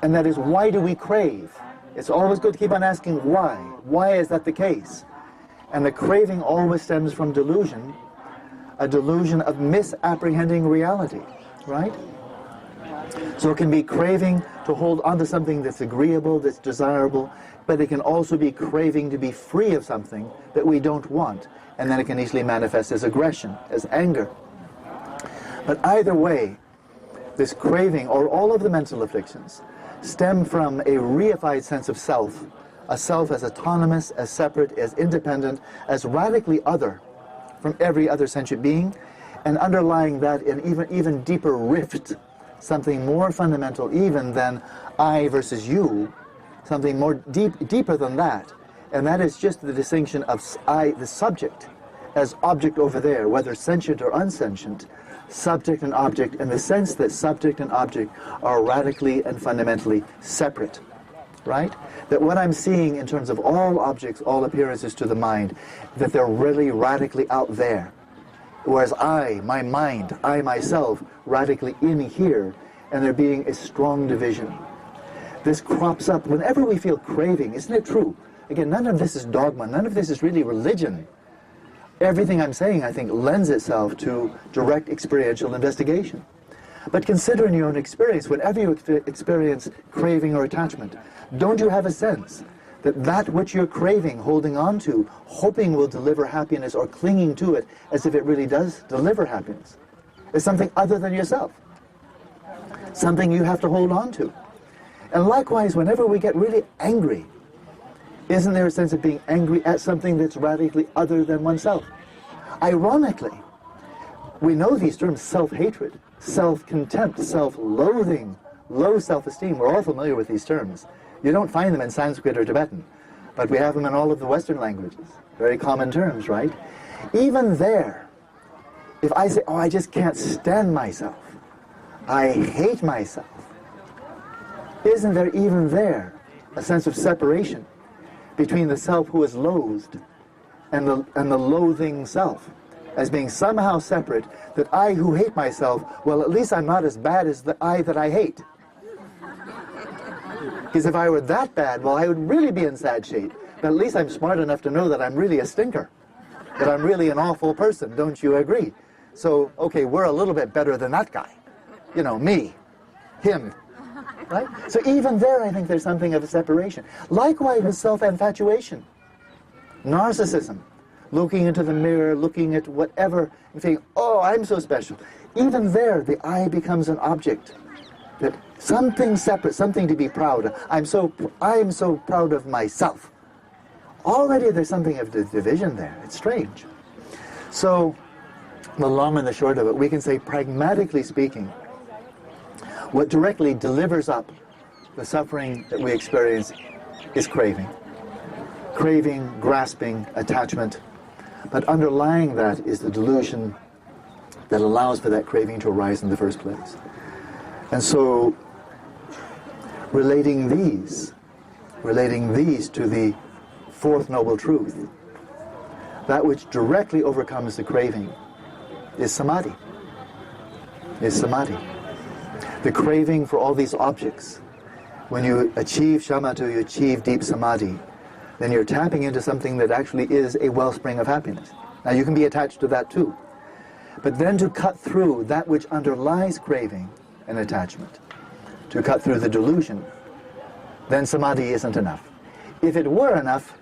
and that is, why do we crave? It's always good to keep on asking why. Why is that the case? And the craving always stems from delusion, a delusion of misapprehending reality, right? So it can be craving to hold onto something that's agreeable, that's desirable, but it can also be craving to be free of something that we don't want, and then it can easily manifest as aggression, as anger. But either way, this craving, or all of the mental afflictions, stem from a reified sense of self, a self as autonomous, as separate, as independent, as radically other from every other sentient being, and underlying that an even deeper rift, something more fundamental even than I versus you, something more deeper than that, and that is just the distinction of I, the subject, as object over there, whether sentient or unsentient, subject and object in the sense that subject and object are radically and fundamentally separate, right? That what I'm seeing in terms of all objects, all appearances to the mind, that they're really radically out there. Whereas I, my mind, I myself, radically in here, and there being a strong division. This crops up whenever we feel craving, isn't it true? Again, none of this is dogma, none of this is really religion. Everything I'm saying, I think, lends itself to direct experiential investigation. But consider in your own experience, whenever you experience craving or attachment, don't you have a sense that that which you're craving, holding on to, hoping will deliver happiness, or clinging to it as if it really does deliver happiness, is something other than yourself, something you have to hold on to? And likewise, whenever we get really angry, isn't there a sense of being angry at something that's radically other than oneself? Ironically, we know these terms: self-hatred, self-contempt, self-loathing, low self-esteem. We're all familiar with these terms. You don't find them in Sanskrit or Tibetan, but we have them in all of the Western languages. Very common terms, right? Even there, if I say, oh, I just can't stand myself, I hate myself, isn't there even there a sense of separation between the self who is loathed and the loathing self, as being somehow separate, that I who hate myself, well, at least I'm not as bad as the I that I hate. Because if I were that bad, well, I would really be in sad shape. But at least I'm smart enough to know that I'm really a stinker, that I'm really an awful person. Don't you agree? So, okay, we're a little bit better than that guy. You know, me, him, right? So even there, I think there's something of a separation. Likewise with self-infatuation, narcissism, looking into the mirror, looking at whatever, and thinking, oh, I'm so special. Even there, the I becomes an object. That something separate, something to be proud of. I am so proud of myself. Already there's something of the division there. It's strange. So, the long and the short of it, we can say, pragmatically speaking, what directly delivers up the suffering that we experience is craving. Craving, grasping, attachment. But underlying that is the delusion that allows for that craving to arise in the first place. And so, relating these to the fourth noble truth, that which directly overcomes the craving is samadhi. The craving for all these objects. When you achieve shamatha, you achieve deep samadhi, then you're tapping into something that actually is a wellspring of happiness. Now you can be attached to that too. But then to cut through that which underlies craving and attachment, to cut through the delusion, then samadhi isn't enough. If it were enough,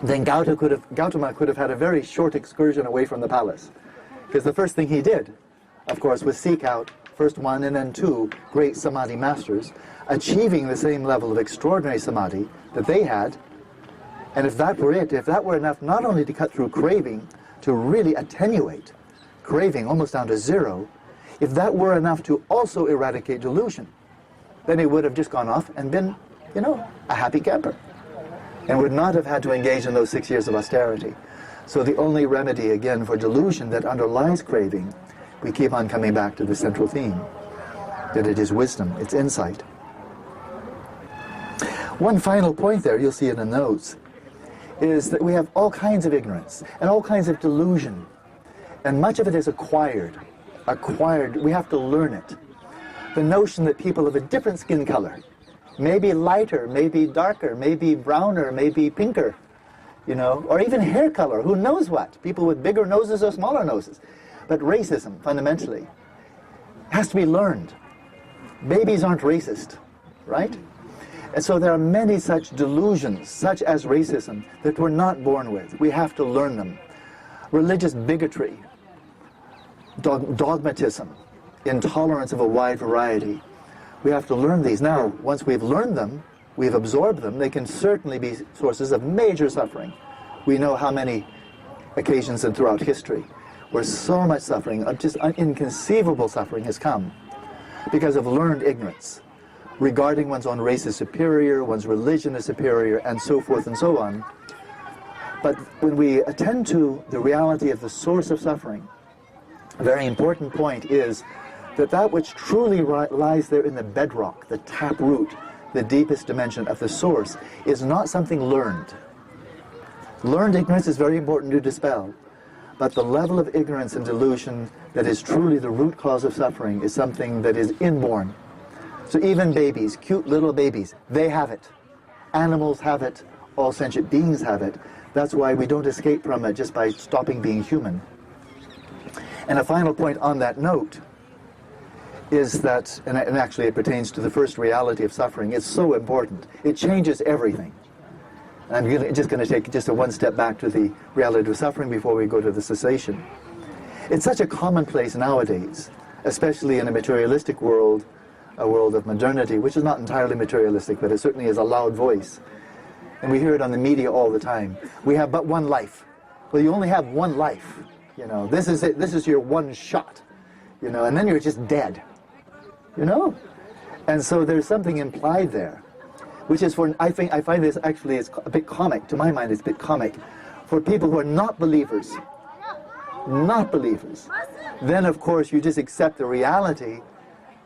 then Gautama could have had a very short excursion away from the palace. Because the first thing he did, of course, was seek out first one and then two great samadhi masters, achieving the same level of extraordinary samadhi that they had. And if that were it, if that were enough not only to cut through craving, to really attenuate craving almost down to zero, if that were enough to also eradicate delusion, then he would have just gone off and been, you know, a happy camper, and would not have had to engage in those 6 years of austerity. So the only remedy, again, for delusion that underlies craving, we keep on coming back to the central theme, that it is wisdom, it's insight. One final point there, you'll see it in the notes, is that we have all kinds of ignorance and all kinds of delusion, and much of it is acquired. We have to learn it. The notion that people of a different skin color, maybe lighter, maybe darker, maybe browner, maybe pinker, you know, or even hair color, who knows what? People with bigger noses or smaller noses. But racism, fundamentally, has to be learned. Babies aren't racist, right? And so there are many such delusions, such as racism, that we're not born with. We have to learn them. Religious bigotry, dogmatism, intolerance of a wide variety. We have to learn these. Now, once we've learned them, we've absorbed them, they can certainly be sources of major suffering. We know how many occasions and throughout history where so much suffering, just inconceivable suffering has come because of learned ignorance, regarding one's own race as superior, one's religion as superior, and so forth and so on. But when we attend to the reality of the source of suffering, a very important point is that which truly lies there in the bedrock, the taproot, the deepest dimension of the source, is not something learned. Learned ignorance is very important to dispel, but the level of ignorance and delusion that is truly the root cause of suffering is something that is inborn. So even babies, cute little babies, they have it. Animals have it. All sentient beings have it. That's why we don't escape from it just by stopping being human. And a final point on that note is that, and actually it pertains to the first reality of suffering, it's so important. It changes everything. I'm just going to take just a one step back to the reality of suffering before we go to the cessation. It's such a commonplace nowadays, especially in a materialistic world, a world of modernity, which is not entirely materialistic, but it certainly is a loud voice. And we hear it on the media all the time. We have but one life. Well, you only have one life. You know, this is it. This is your one shot. You know, and then you're just dead. You know? And so there's something implied there, which is for, I find this actually is a bit comic. To my mind, it's a bit comic. For people who are not believers, then of course you just accept the reality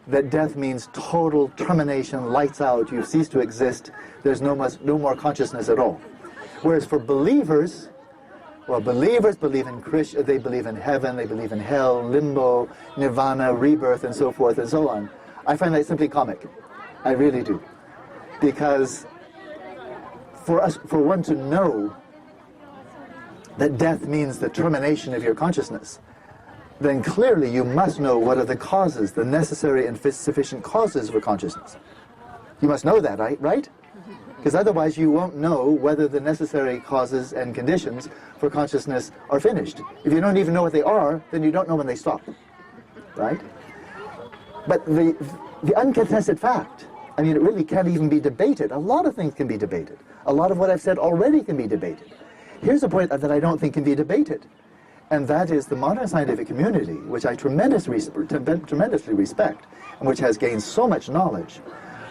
that death means total termination, lights out, you cease to exist, there's no more consciousness at all. Whereas for believers, well, believers believe in Krishna, they believe in heaven, they believe in hell, limbo, nirvana, rebirth, and so forth and so on. I find that simply comic. I really do. Because for one to know that death means the termination of your consciousness, then clearly you must know what are the causes, the necessary and sufficient causes for consciousness. You must know that, right? Because otherwise you won't know whether the necessary causes and conditions for consciousness are finished. If you don't even know what they are, then you don't know when they stop, right? But the uncontested fact, I mean, it really can't even be debated. A lot of things can be debated. A lot of what I've said already can be debated. Here's a point that I don't think can be debated, and that is the modern scientific community, which I tremendously respect, and which has gained so much knowledge.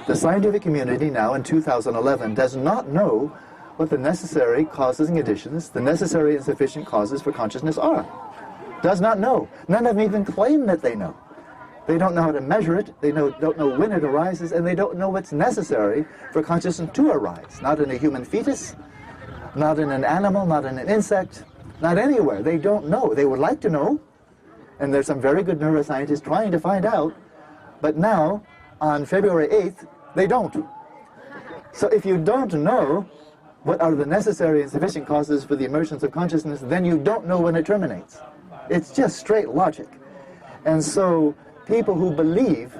The scientific community now in 2011 does not know what the necessary causes and conditions, the necessary and sufficient causes for consciousness are. Does not know. None of them even claim that they know. They don't know how to measure it, they don't know when it arises, and they don't know what's necessary for consciousness to arise. Not in a human fetus, not in an animal, not in an insect, not anywhere. They don't know. They would like to know, and there's some very good neuroscientists trying to find out, but now, on February 8th, they don't. So if you don't know what are the necessary and sufficient causes for the emergence of consciousness, then you don't know when it terminates. It's just straight logic. And so people who believe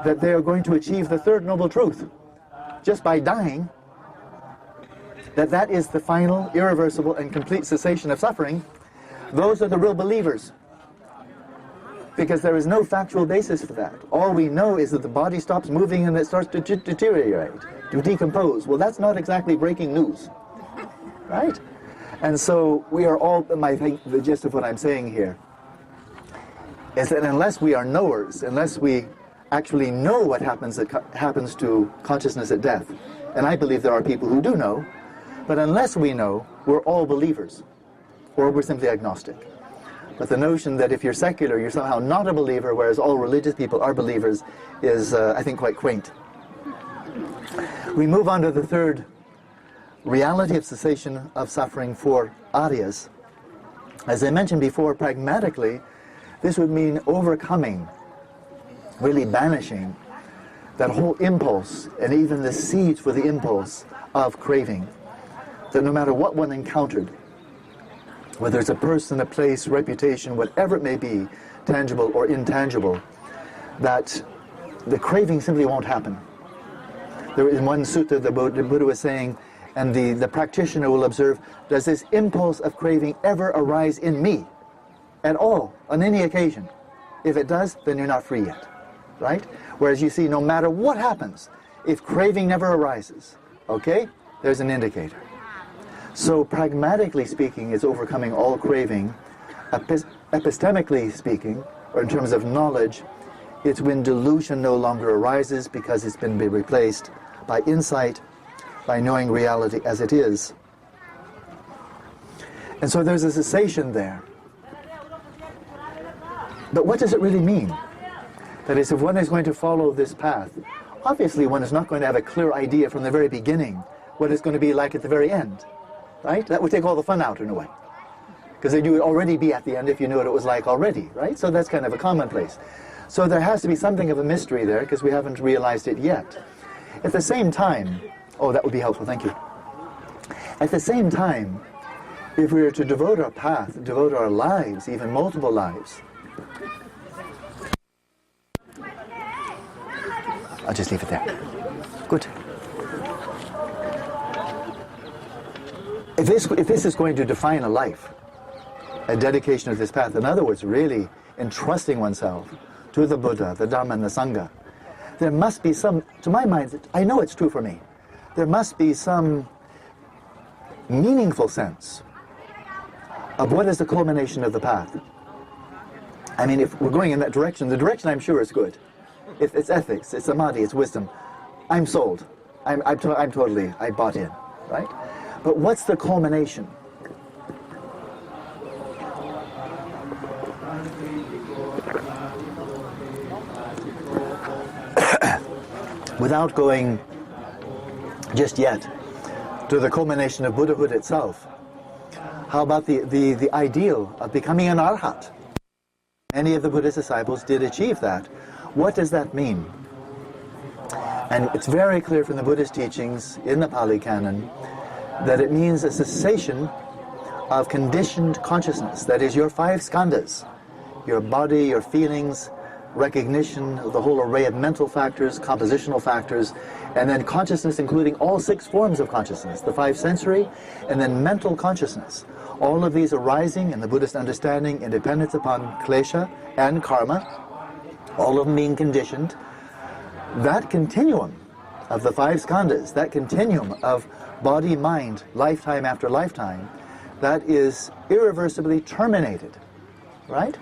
that they are going to achieve the third noble truth just by dying, that is the final, irreversible, and complete cessation of suffering, those are the real believers. Because there is no factual basis for that. All we know is that the body stops moving and it starts to deteriorate, to decompose. Well, that's not exactly breaking news, right? And so we are all, I think the gist of what I'm saying here is that unless we are knowers, unless we actually know what happens to consciousness at death, and I believe there are people who do know, but unless we know, we're all believers, or we're simply agnostic. But the notion that if you're secular, you're somehow not a believer, whereas all religious people are believers, is, I think, quite quaint. We move on to the third reality of cessation of suffering for Aryas. As I mentioned before, pragmatically, this would mean overcoming, really banishing, that whole impulse, and even the seeds for the impulse of craving, that no matter what one encountered, whether it's a person, a place, reputation, whatever it may be, tangible or intangible, that the craving simply won't happen. There is one sutta the Buddha was saying, and the practitioner will observe, does this impulse of craving ever arise in me at all, on any occasion? If it does, then you're not free yet, right? Whereas you see, no matter what happens, if craving never arises, okay, there's an indicator. So pragmatically speaking, it's overcoming all craving. Epistemically speaking, or in terms of knowledge, it's when delusion no longer arises because it's been replaced by insight, by knowing reality as it is. And so there's a cessation there. But what does it really mean? That is, if one is going to follow this path, obviously one is not going to have a clear idea from the very beginning what it's going to be like at the very end, right? That would take all the fun out in a way. Because then you would already be at the end if you knew what it was like already, right? So that's kind of a commonplace. So there has to be something of a mystery there because we haven't realized it yet. At the same time, oh, that would be helpful, thank you. At the same time, if we were to devote our path, devote our lives, even multiple lives, I'll just leave it there. Good. If this is going to define a life, a dedication of this path, in other words, really entrusting oneself to the Buddha, the Dharma, and the Sangha, there must be some, to my mind, I know it's true for me, there must be some meaningful sense of what is the culmination of the path. I mean, if we're going in that direction, the direction I'm sure is good. If it's ethics, it's samadhi, it's wisdom, I'm sold. I'm totally, I bought in, right? But what's the culmination? Without going just yet to the culmination of Buddhahood itself, how about the ideal of becoming an arhat? Many of the Buddha's disciples did achieve that. What does that mean? And it's very clear from the Buddhist teachings in the Pali Canon that it means a cessation of conditioned consciousness. That is, your 5 skandhas, your body, your feelings, recognition of the whole array of mental factors, compositional factors, and then consciousness including all 6 forms of consciousness, the 5 sensory, and then mental consciousness. All of these arising in the Buddhist understanding in dependence upon klesha and karma, all of them being conditioned. That continuum of the 5 skandhas, that continuum of body, mind, lifetime after lifetime, that is irreversibly terminated, right?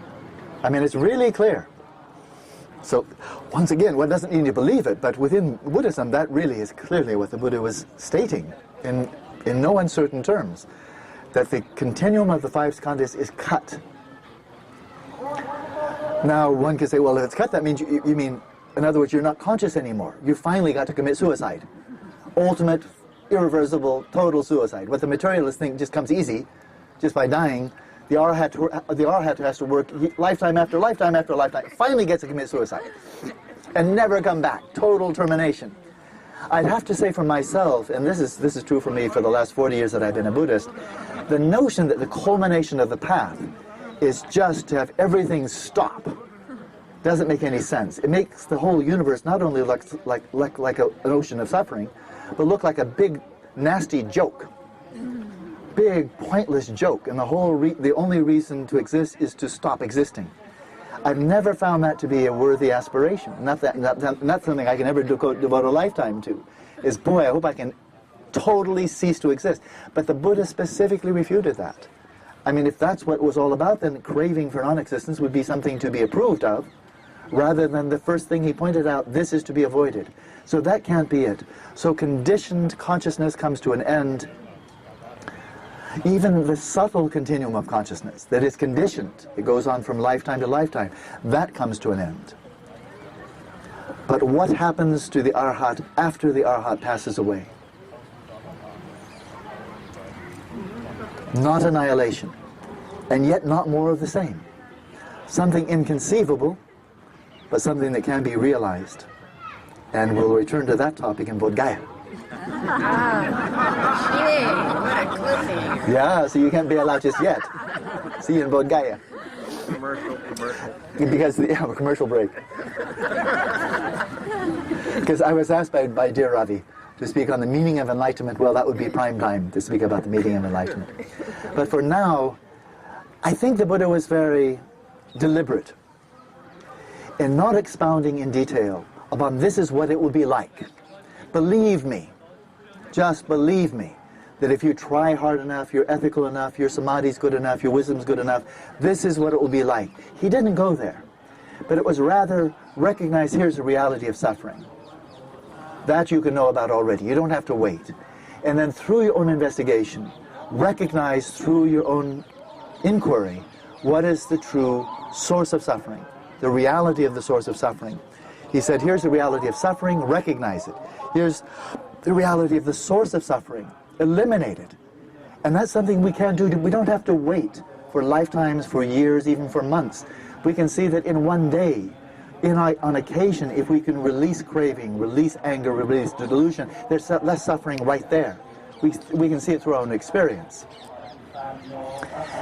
I mean, it's really clear. So, once again, one doesn't need to believe it, but within Buddhism, that really is clearly what the Buddha was stating in no uncertain terms, that the continuum of the 5 skandhas is cut. Now, one can say, well, if it's cut, that means you mean, in other words, you're not conscious anymore. You finally got to commit suicide. Ultimate, irreversible, total suicide. What the materialists think just comes easy, just by dying. The arhat has to work lifetime after lifetime after lifetime, finally gets to commit suicide, and never come back. Total termination. I'd have to say for myself, and this is true for me for the last 40 years that I've been a Buddhist, the notion that the culmination of the path is just to have everything stop doesn't make any sense. It makes the whole universe not only look like an ocean of suffering, but look like a big, nasty joke. Big, pointless joke, and the only reason to exist is to stop existing. I've never found that to be a worthy aspiration. Not something I can ever devote a lifetime to. Is, boy, I hope I can totally cease to exist. But the Buddha specifically refuted that. I mean, if that's what it was all about, then craving for non-existence would be something to be approved of, rather than the first thing he pointed out, this is to be avoided. So that can't be it. So conditioned consciousness comes to an end. Even the subtle continuum of consciousness that is conditioned, it goes on from lifetime to lifetime, that comes to an end. But what happens to the arhat after the arhat passes away? Not annihilation, and yet not more of the same. Something inconceivable, but something that can be realized. And we'll return to that topic in Bodh Gaya. Yeah, so you can't bail out just yet. See you in Bodh Gaya. Commercial. Because, yeah, a commercial break. Because I was asked by dear Ravi to speak on the meaning of enlightenment. Well, that would be prime time to speak about the meaning of enlightenment. But for now, I think the Buddha was very deliberate in not expounding in detail about this is what it will be like. Believe me, just believe me, that if you try hard enough, you're ethical enough, your samadhi's good enough, your wisdom's good enough, this is what it will be like. He didn't go there. But it was rather recognize here's the reality of suffering. That you can know about already. You don't have to wait. And then through your own investigation, recognize through your own inquiry what is the true source of suffering, the reality of the source of suffering. He said, here's the reality of suffering, recognize it. Here's the reality of the source of suffering, eliminate it. And that's something we can't do. We don't have to wait for lifetimes, for years, even for months. We can see that in one day, on occasion, if we can release craving, release anger, release delusion, there's less suffering right there. We can see it through our own experience.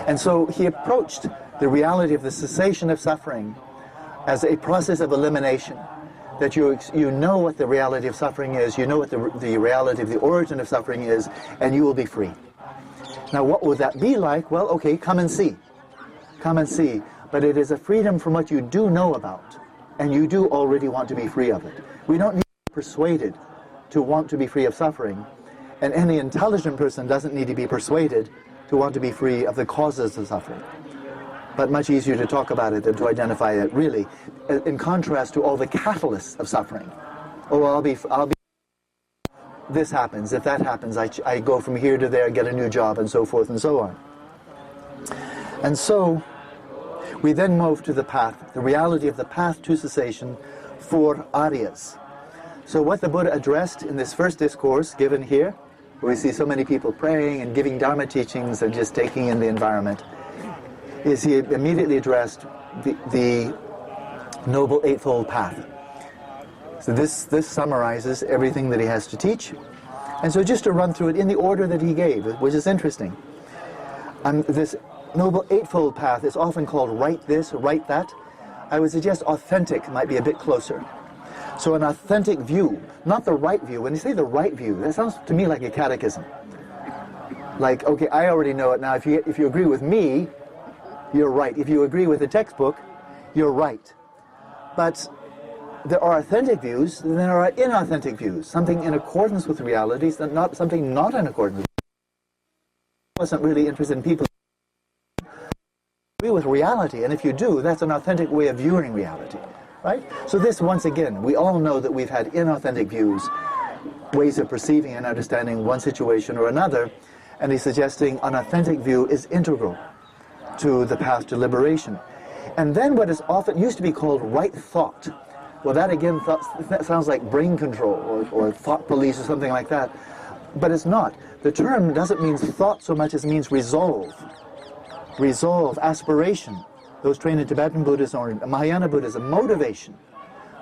And so he approached the reality of the cessation of suffering as a process of elimination. That you know what the reality of suffering is, you know what the reality of the origin of suffering is, and you will be free. Now what would that be like? Well, okay, come and see. Come and see. But it is a freedom from what you do know about, and you do already want to be free of it. We don't need to be persuaded to want to be free of suffering, and any intelligent person doesn't need to be persuaded to want to be free of the causes of suffering. But much easier to talk about it than to identify it, really, in contrast to all the catalysts of suffering. Oh, I'll be this happens, if that happens, I go from here to there, get a new job, and so forth and so on. And so, we then move to the path, the reality of the path to cessation for Aryas. So what the Buddha addressed in this first discourse given here, where we see so many people praying and giving Dharma teachings and just taking in the environment, is he immediately addressed the Noble Eightfold Path. So this summarizes everything that he has to teach. And so just to run through it in the order that he gave, which is interesting. This Noble Eightfold Path is often called right this, right that. I would suggest authentic might be a bit closer. So an authentic view, not the right view. When you say the right view, that sounds to me like a catechism. Like, okay, I already know it now. If you agree with me, you're right. If you agree with the textbook, you're right. But there are authentic views, and there are inauthentic views. Something in accordance with realities, something not in accordance with realities. I wasn't really interested in people who agree with reality, and if you do, that's an authentic way of viewing reality, right? So this, once again, we all know that we've had inauthentic views, ways of perceiving and understanding one situation or another, and he's suggesting an authentic view is integral to the path to liberation. And then what is often used to be called right thought. Well, that again that sounds like brain control or thought police or something like that. But it's not. The term doesn't mean thought so much as it means resolve. Resolve, aspiration. Those trained in Tibetan Buddhism or Mahayana Buddhism, motivation.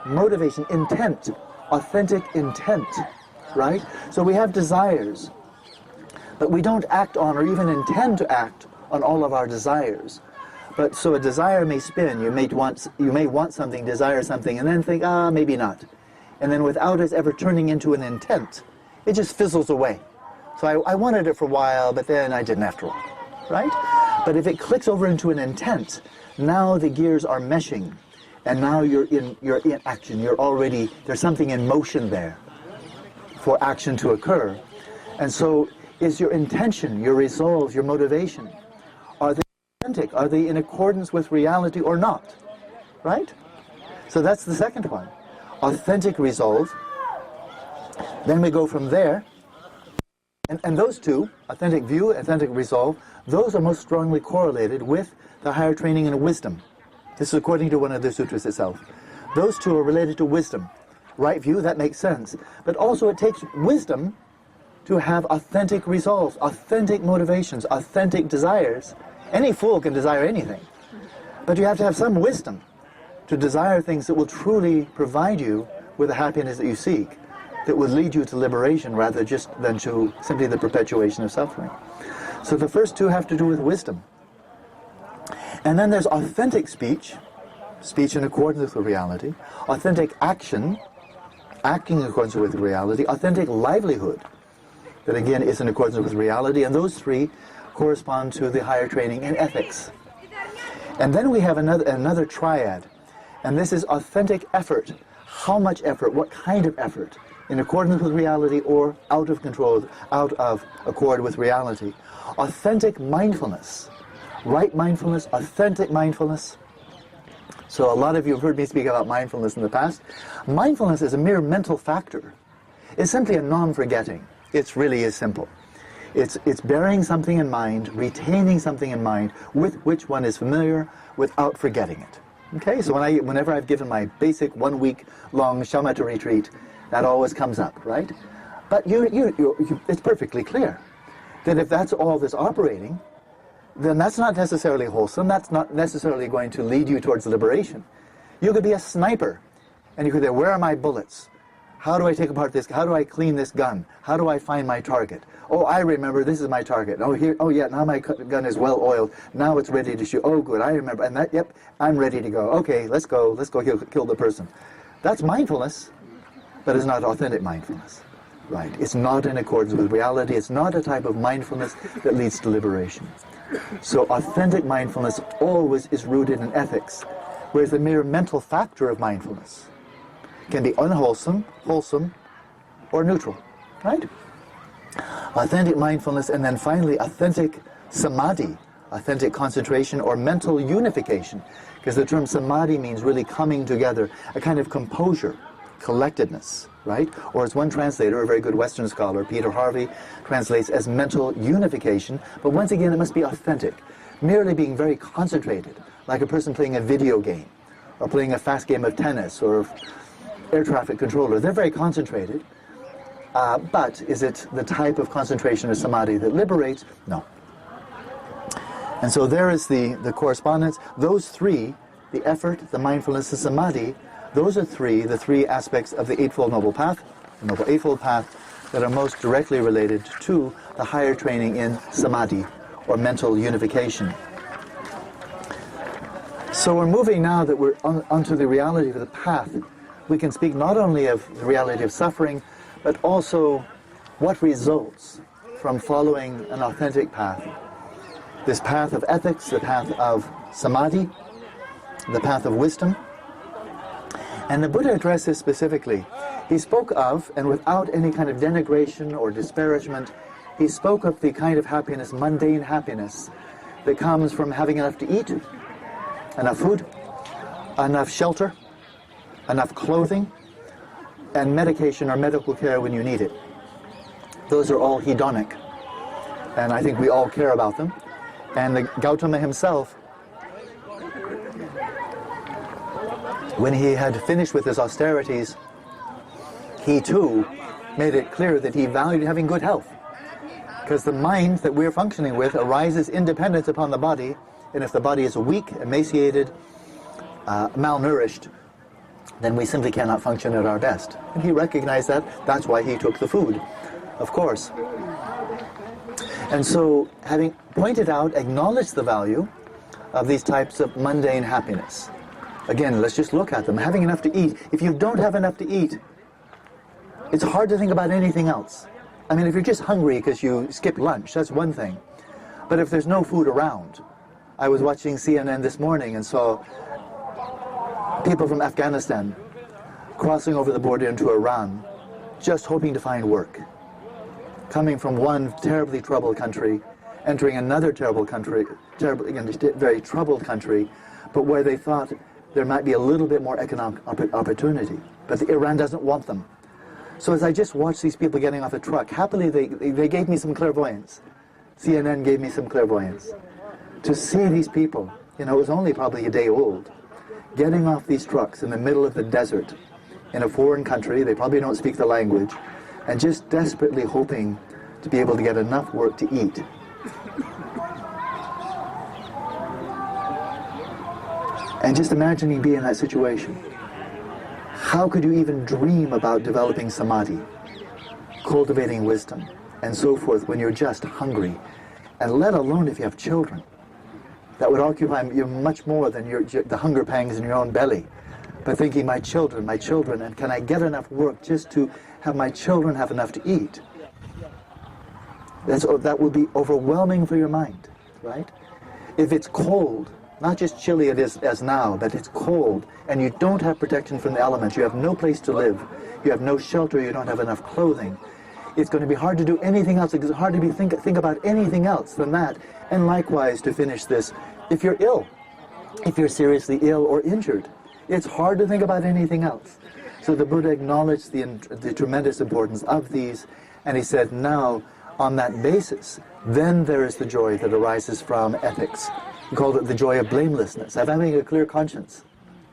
Motivation, intent, authentic intent, right? So we have desires, but we don't act on or even intend to act on all of our desires. But so a desire may spin. You may want something, desire something, and then think, maybe not. And then without it ever turning into an intent, it just fizzles away. So I wanted it for a while, but then I didn't after all, right? But if it clicks over into an intent, now the gears are meshing, and now you're in action. There's something in motion there for action to occur. And so is your intention, your resolve, your motivation, are they authentic? Are they in accordance with reality or not? Right? So that's the second one. Authentic resolve. Then we go from there. And those two, authentic view, authentic resolve, those are most strongly correlated with the higher training in wisdom. This is according to one of the sutras itself. Those two are related to wisdom. Right view, that makes sense. But also it takes wisdom to have authentic resolves, authentic motivations, authentic desires. Any fool can desire anything. But you have to have some wisdom to desire things that will truly provide you with the happiness that you seek, that will lead you to liberation rather than to simply the perpetuation of suffering. So the first two have to do with wisdom. And then there's authentic speech, speech in accordance with reality, authentic action, acting in accordance with reality, authentic livelihood, that again is in accordance with reality, and those three correspond to the higher training in ethics. And then we have another triad, and this is authentic effort. How much effort, what kind of effort, in accordance with reality or out of control, out of accord with reality. Authentic mindfulness, right mindfulness, authentic mindfulness. So a lot of you have heard me speak about mindfulness in the past. Mindfulness is a mere mental factor. It's simply a non-forgetting. It really is simple. It's bearing something in mind, retaining something in mind with which one is familiar without forgetting it. Okay, so whenever I've given my basic 1 week long shamatha retreat, that always comes up, right? But it's perfectly clear that if that's all that's operating, then that's not necessarily wholesome. That's not necessarily going to lead you towards liberation. You could be a sniper, and you could say, where are my bullets? How do I take apart this? How do I clean this gun? How do I find my target? Oh, I remember, this is my target. Oh, here, oh yeah, now my gun is well oiled. Now it's ready to shoot. Oh, good, I remember. And that, yep, I'm ready to go. Okay, let's go kill the person. That's mindfulness, but it's not authentic mindfulness, right? It's not in accordance with reality. It's not a type of mindfulness that leads to liberation. So authentic mindfulness always is rooted in ethics, whereas the mere mental factor of mindfulness can be unwholesome, wholesome, or neutral, right? Authentic mindfulness, and then finally authentic samadhi, authentic concentration or mental unification, because the term samadhi means really coming together, a kind of composure, collectedness, right? Or as one translator, a very good Western scholar, Peter Harvey, translates as mental unification, but once again it must be authentic, merely being very concentrated, like a person playing a video game, or playing a fast game of tennis, or air traffic controller. They're very concentrated, but is it the type of concentration or samadhi that liberates? No. And so there is the correspondence. Those three, the effort, the mindfulness, the samadhi, those are the three aspects of the Eightfold Noble Path, the Noble Eightfold Path, that are most directly related to the higher training in samadhi, or mental unification. So we're moving now that we're onto the reality of the path. We can speak not only of the reality of suffering, but also what results from following an authentic path. This path of ethics, the path of samadhi, the path of wisdom. And the Buddha addressed this specifically. He spoke of, and without any kind of denigration or disparagement, he spoke of the kind of happiness, mundane happiness, that comes from having enough to eat, enough food, enough shelter, enough clothing, and medication or medical care when you need it. Those are all hedonic, and I think we all care about them. And the Gautama himself, when he had finished with his austerities, he too made it clear that he valued having good health, because the mind that we're functioning with arises independent upon the body, and if the body is weak, emaciated, malnourished, then we simply cannot function at our best. And he recognized that. That's why he took the food, of course. And so, having pointed out, acknowledged the value of these types of mundane happiness. Again, let's just look at them. Having enough to eat. If you don't have enough to eat, it's hard to think about anything else. I mean, if you're just hungry because you skipped lunch, that's one thing. But if there's no food around, I was watching CNN this morning and saw people from Afghanistan crossing over the border into Iran, just hoping to find work. Coming from one terribly troubled country, entering another terrible country, very troubled country, but where they thought there might be a little bit more economic opportunity. But Iran doesn't want them. So as I just watched these people getting off the truck, happily they gave me some clairvoyance. CNN gave me some clairvoyance. To see these people, it was only probably a day old, getting off these trucks in the middle of the desert, in a foreign country, they probably don't speak the language, and just desperately hoping to be able to get enough work to eat. And just imagining being in that situation. How could you even dream about developing samadhi, cultivating wisdom, and so forth when you're just hungry? And let alone if you have children. That would occupy you much more than the hunger pangs in your own belly. But thinking, my children, and can I get enough work just to have my children have enough to eat? That would be overwhelming for your mind, right? If it's cold, not just chilly it is as now, but it's cold, and you don't have protection from the elements, you have no place to live, you have no shelter, you don't have enough clothing, it's going to be hard to do anything else. It's hard to think about anything else than that. And likewise, to finish this, if you're ill, if you're seriously ill or injured, it's hard to think about anything else. So the Buddha acknowledged the tremendous importance of these, and he said, now on that basis, then there is the joy that arises from ethics. We call it the joy of blamelessness, of having a clear conscience,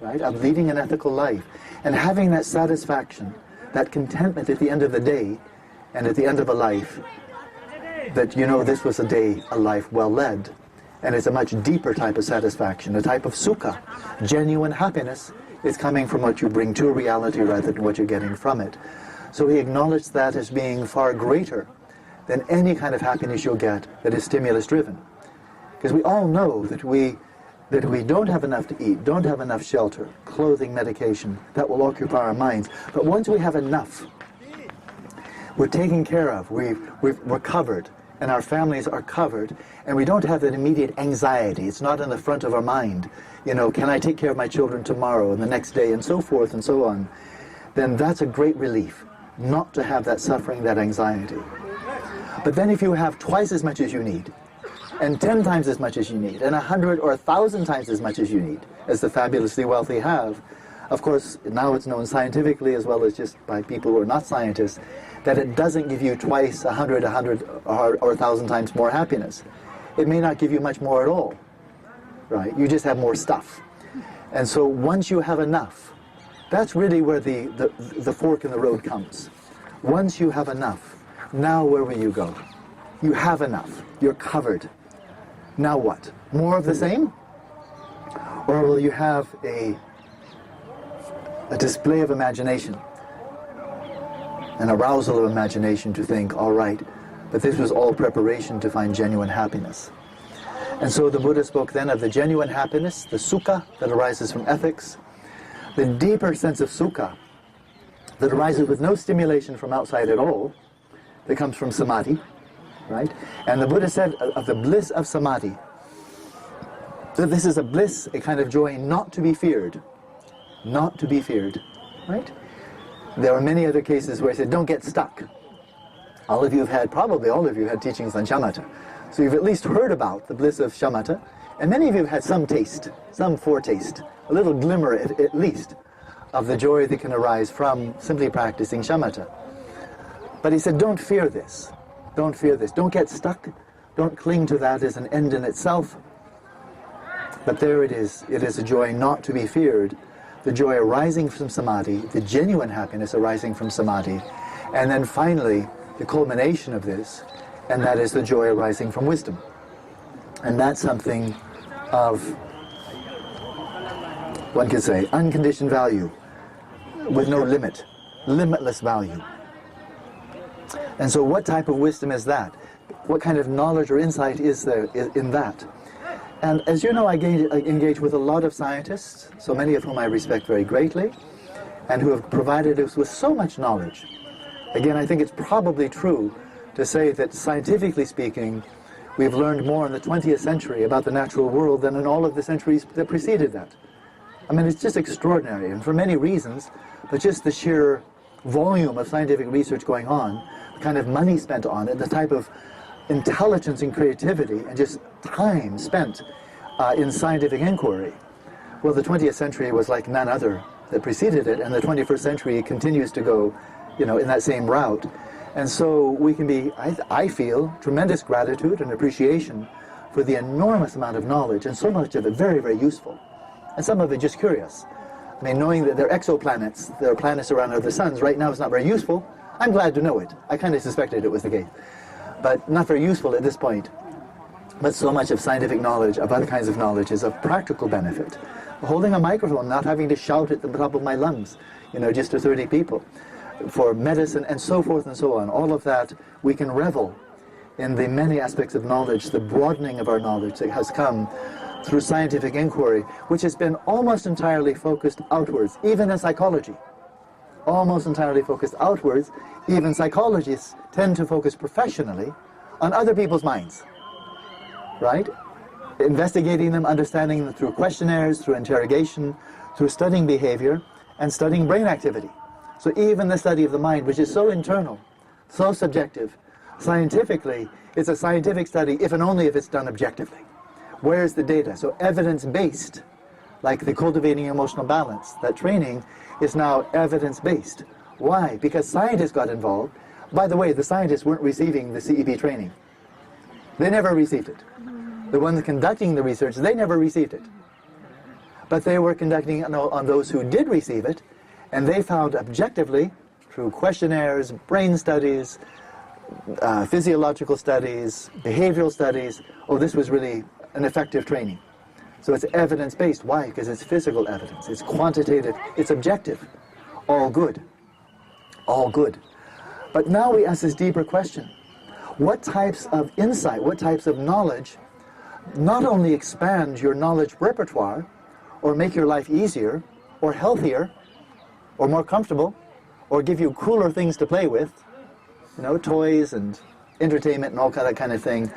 right? Of leading an ethical life, and having that satisfaction, that contentment at the end of the day, and at the end of a life, that you know this was a life well led. And it's a much deeper type of satisfaction, a type of sukha. Genuine happiness is coming from what you bring to reality rather than what you're getting from it. So he acknowledged that as being far greater than any kind of happiness you'll get that is stimulus-driven. Because we all know that we don't have enough to eat, don't have enough shelter, clothing, medication, that will occupy our minds. But once we have enough, we're taken care of, we're covered, and our families are covered, and we don't have that immediate anxiety. It's not in the front of our mind. You know, can I take care of my children tomorrow and the next day and so forth and so on? Then that's a great relief, not to have that suffering, that anxiety. But then if you have twice as much as you need, and 10 times as much as you need, and 100 or 1,000 times as much as you need, as the fabulously wealthy have, of course, now it's known scientifically as well as just by people who are not scientists, that it doesn't give you twice, 100 or 1,000 times more happiness. It may not give you much more at all, right? You just have more stuff. And so once you have enough, that's really where the fork in the road comes. Once you have enough, now where will you go? You have enough. You're covered. Now what? More of the same? Or will you have a display of imagination, an arousal of imagination to think, all right, but this was all preparation to find genuine happiness. And so the Buddha spoke then of the genuine happiness, the sukha that arises from ethics, the deeper sense of sukha that arises with no stimulation from outside at all, that comes from samadhi, right? And the Buddha said of the bliss of samadhi, that this is a bliss, a kind of joy not to be feared. Not to be feared, right? There are many other cases where he said, don't get stuck. All of you have had, probably all of you had teachings on shamatha. So you've at least heard about the bliss of shamatha, and many of you have had some taste, some foretaste, a little glimmer at least, of the joy that can arise from simply practicing shamatha. But he said, don't fear this. Don't fear this. Don't get stuck. Don't cling to that as an end in itself. But there it is. It is a joy not to be feared. The joy arising from samadhi, the genuine happiness arising from samadhi. And then finally, the culmination of this, and that is the joy arising from wisdom. And that's something of, one could say, unconditioned value, with no limit, limitless value. And so what type of wisdom is that? What kind of knowledge or insight is there in that? And as you know, I engage with a lot of scientists, so many of whom I respect very greatly, and who have provided us with so much knowledge. Again, I think it's probably true to say that scientifically speaking, we've learned more in the 20th century about the natural world than in all of the centuries that preceded that. I mean, it's just extraordinary, and for many reasons, but just the sheer volume of scientific research going on, the kind of money spent on it, the type of intelligence and creativity, and just time spent in scientific inquiry. Well, the 20th century was like none other that preceded it, and the 21st century continues to go, you know, in that same route. And so we can be, I feel, tremendous gratitude and appreciation for the enormous amount of knowledge, and so much of it very, very useful. And some of it just curious. I mean, knowing that there are exoplanets, there are planets around other suns, right now is not very useful. I'm glad to know it. I kind of suspected it was the case. But not very useful at this point. But so much of scientific knowledge, of other kinds of knowledge, is of practical benefit. Holding a microphone, not having to shout at the top of my lungs, you know, just to 30 people. For medicine and so forth and so on. All of that, we can revel in the many aspects of knowledge, the broadening of our knowledge that has come through scientific inquiry, which has been almost entirely focused outwards, even in psychology. Almost entirely focused outwards. Even psychologists tend to focus professionally on other people's minds, right? Investigating them, understanding them through questionnaires, through interrogation, through studying behavior, and studying brain activity. So even the study of the mind, which is so internal, so subjective, scientifically, it's a scientific study if and only if it's done objectively. Where's the data? So evidence-based, like the cultivating emotional balance, that training is now evidence-based. Why? Because scientists got involved, By the way, the scientists weren't receiving the CEP training. They never received it. The ones conducting the research, they never received it. But they were conducting it on those who did receive it, and they found objectively, through questionnaires, brain studies, physiological studies, behavioral studies, oh, this was really an effective training. So it's evidence-based. Why? Because it's physical evidence. It's quantitative. It's objective. All good. All good. But now we ask this deeper question. What types of insight, what types of knowledge not only expand your knowledge repertoire or make your life easier or healthier or more comfortable or give you cooler things to play with, you know, toys and entertainment and all that kind of thing,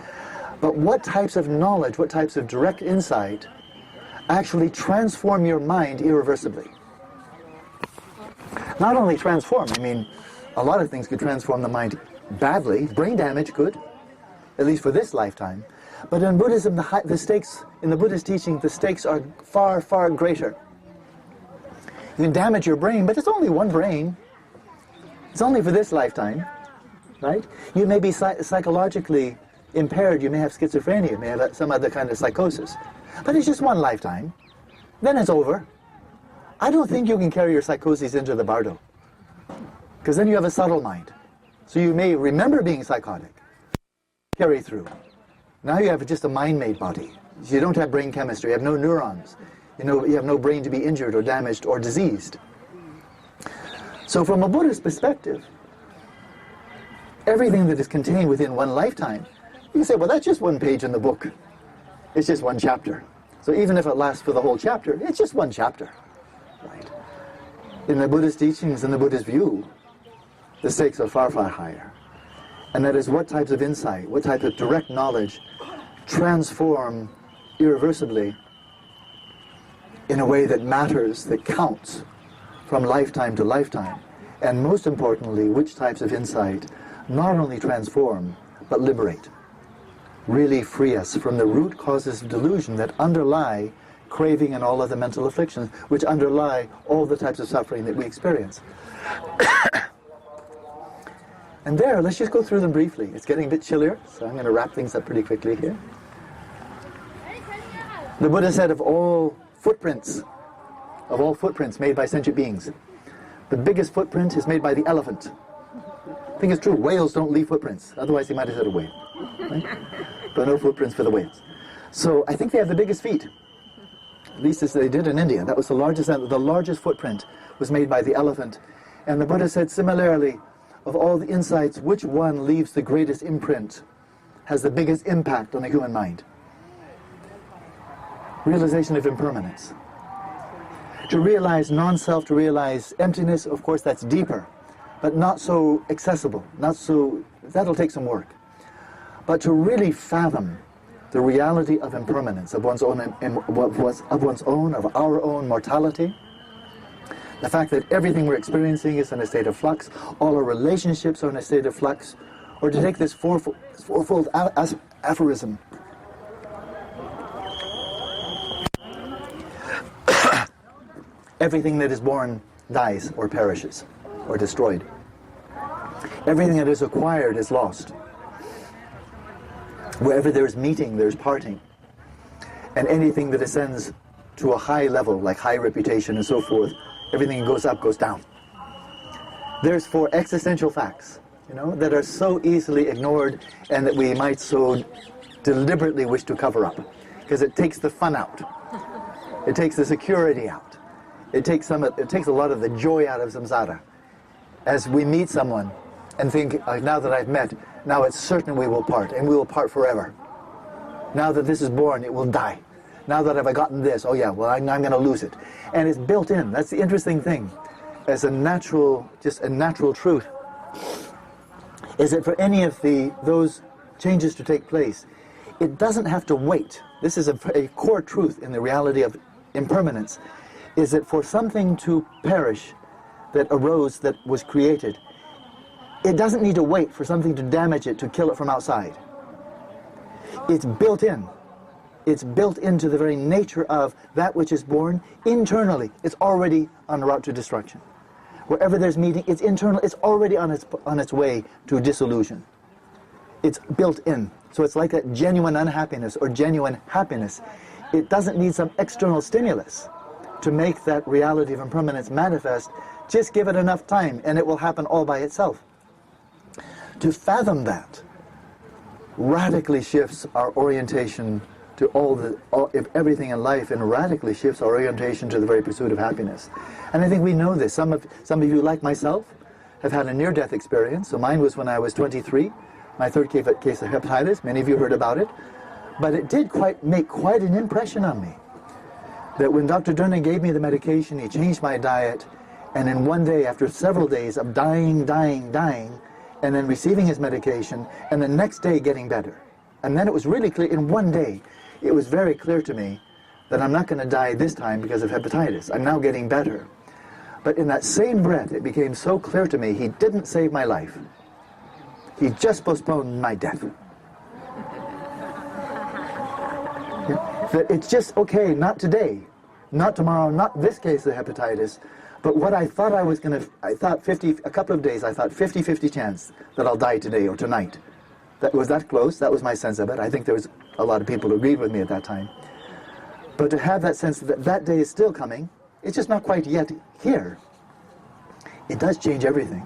but what types of knowledge, what types of direct insight actually transform your mind irreversibly? Not only transform, I mean, a lot of things could transform the mind badly. Brain damage could, at least for this lifetime. But in Buddhism, the stakes, in the Buddhist teaching, the stakes are far, far greater. You can damage your brain, but it's only one brain. It's only for this lifetime, right? You may be psychologically impaired, you may have schizophrenia, you may have some other kind of psychosis. But it's just one lifetime. Then it's over. I don't think you can carry your psychosis into the bardo. Because then you have a subtle mind. So you may remember being psychotic, carry through. Now you have just a mind-made body. You don't have brain chemistry, you have no neurons. You have no brain to be injured or damaged or diseased. So from a Buddhist perspective, everything that is contained within one lifetime, you can say, well, that's just one page in the book. It's just one chapter. So even if it lasts for the whole chapter, it's just one chapter. Right? In the Buddhist teachings, in the Buddhist view, the stakes are far, far higher. And that is what types of insight, what type of direct knowledge transform irreversibly in a way that matters, that counts from lifetime to lifetime. And most importantly, which types of insight not only transform, but liberate. Really free us from the root causes of delusion that underlie craving and all other mental afflictions, which underlie all the types of suffering that we experience. And there, let's just go through them briefly. It's getting a bit chillier, so I'm going to wrap things up pretty quickly here. The Buddha said of all footprints made by sentient beings, the biggest footprint is made by the elephant. I think it's true, whales don't leave footprints, otherwise he might have said a whale. Right? But no footprints for the whales. So I think they have the biggest feet. At least as they did in India. That was the largest footprint was made by the elephant. And the Buddha said similarly, of all the insights, which one leaves the greatest imprint, has the biggest impact on the human mind? Realization of impermanence. To realize non-self, to realize emptiness, of course that's deeper, but not so accessible, that'll take some work. But to really fathom the reality of impermanence, of one's own, of our own mortality, the fact that everything we're experiencing is in a state of flux, all our relationships are in a state of flux, or to take this fourfold aphorism. Everything that is born dies or perishes or destroyed. Everything that is acquired is lost. Wherever there is meeting, there is parting. And anything that ascends to a high level, like high reputation and so forth, everything that goes up goes down. There's 4 existential facts, that are so easily ignored and that we might so deliberately wish to cover up. Because it takes the fun out. It takes the security out. It takes a lot of the joy out of samsara. As we meet someone and think, now that I've met, now it's certain we will part, and we will part forever. Now that this is born, it will die. Now that I've gotten this, oh yeah, well I'm going to lose it. And it's built in. That's the interesting thing. As a natural truth, is that for any of those changes to take place, it doesn't have to wait. This is a core truth in the reality of impermanence, is that for something to perish that arose, that was created, it doesn't need to wait for something to damage it, to kill it from outside. It's built in. It's built into the very nature of that which is born internally. It's already on the route to destruction. Wherever there's meeting, it's internal, it's already on its way to dissolution. It's built in. So it's like that genuine unhappiness or genuine happiness. It doesn't need some external stimulus to make that reality of impermanence manifest. Just give it enough time and it will happen all by itself. To fathom that radically shifts our orientation to everything in life, and radically shifts our orientation to the very pursuit of happiness. And I think we know this. Some of you, like myself, have had a near-death experience. So mine was when I was 23, my third case of hepatitis. Many of you heard about it. But it did make quite an impression on me. That when Dr. Durnan gave me the medication, he changed my diet, and in one day, after several days of dying, and then receiving his medication, and the next day getting better. And then it was really clear, in one day, it was very clear to me that I'm not going to die this time because of hepatitis. I'm now getting better. But in that same breath, it became so clear to me, he didn't save my life. He just postponed my death. That it's just, okay, not today, not tomorrow, not this case of hepatitis, but what I thought I thought a couple of days, I thought 50-50 chance that I'll die today or tonight. That was that close, that was my sense of it. I think there was a lot of people who agreed with me at that time. But to have that sense that that day is still coming, it's just not quite yet here. It does change everything.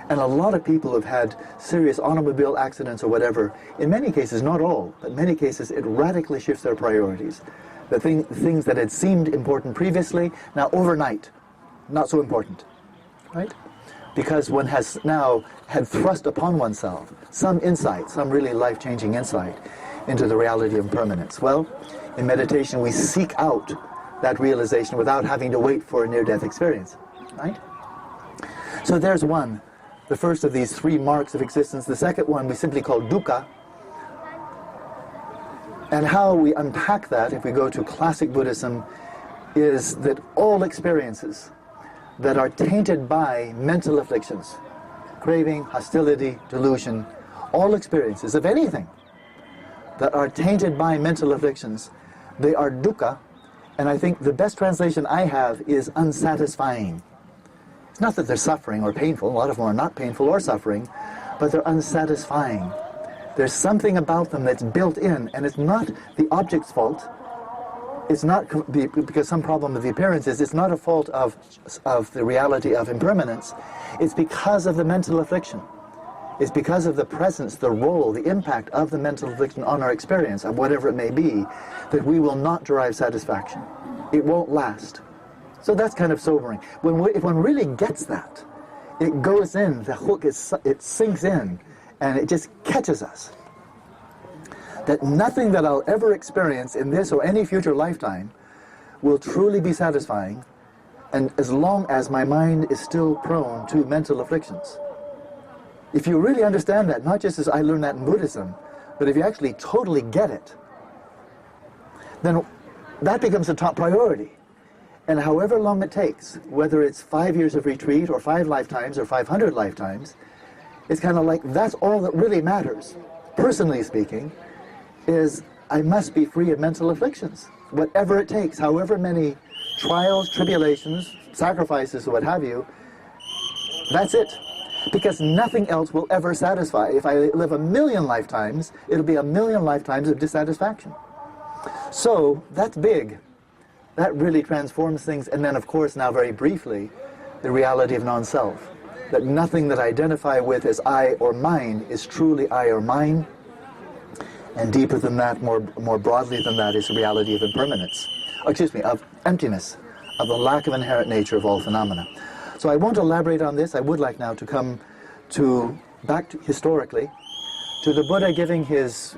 And a lot of people have had serious automobile accidents or whatever. In many cases, not all, but in many cases, it radically shifts their priorities. The things that had seemed important previously, now overnight, not so important, right? Because one has now had thrust upon oneself some insight, some really life-changing insight into the reality of impermanence. Well, in meditation, we seek out that realization without having to wait for a near-death experience, right? So there's one. The first of these three marks of existence. The second one we simply call dukkha. And how we unpack that, if we go to classic Buddhism, is that all experiences that are tainted by mental afflictions, craving, hostility, delusion, all experiences of anything that are tainted by mental afflictions, they are dukkha. And I think the best translation I have is unsatisfying. It's not that they're suffering or painful. A lot of them are not painful or suffering, but they're unsatisfying. There's something about them that's built in, and it's not the object's fault. It's not because some problem of the appearance is, it's not a fault of the reality of impermanence. It's because of the mental affliction. It's because of the presence, the role, the impact of the mental affliction on our experience, of whatever it may be, that we will not derive satisfaction. It won't last. So that's kind of sobering. If one really gets that, it goes in, the hook, it sinks in, and it just catches us. That nothing that I'll ever experience in this or any future lifetime will truly be satisfying, and as long as my mind is still prone to mental afflictions. If you really understand that, not just as I learned that in Buddhism, but if you actually totally get it, then that becomes the top priority. And however long it takes, whether it's 5 years of retreat or 5 lifetimes or 500 lifetimes, it's kind of like that's all that really matters, personally speaking, is I must be free of mental afflictions. Whatever it takes, however many trials, tribulations, sacrifices, what have you, that's it. Because nothing else will ever satisfy. If I live 1,000,000 lifetimes, it'll be 1,000,000 lifetimes of dissatisfaction. So that's big. That really transforms things. And then, of course, now very briefly, the reality of non-self. That nothing that I identify with as I or mine is truly I or mine. And deeper than that, more broadly than that, is the reality of impermanence. Of emptiness, of the lack of inherent nature of all phenomena. So I won't elaborate on this. I would like now to come back historically, to the Buddha giving his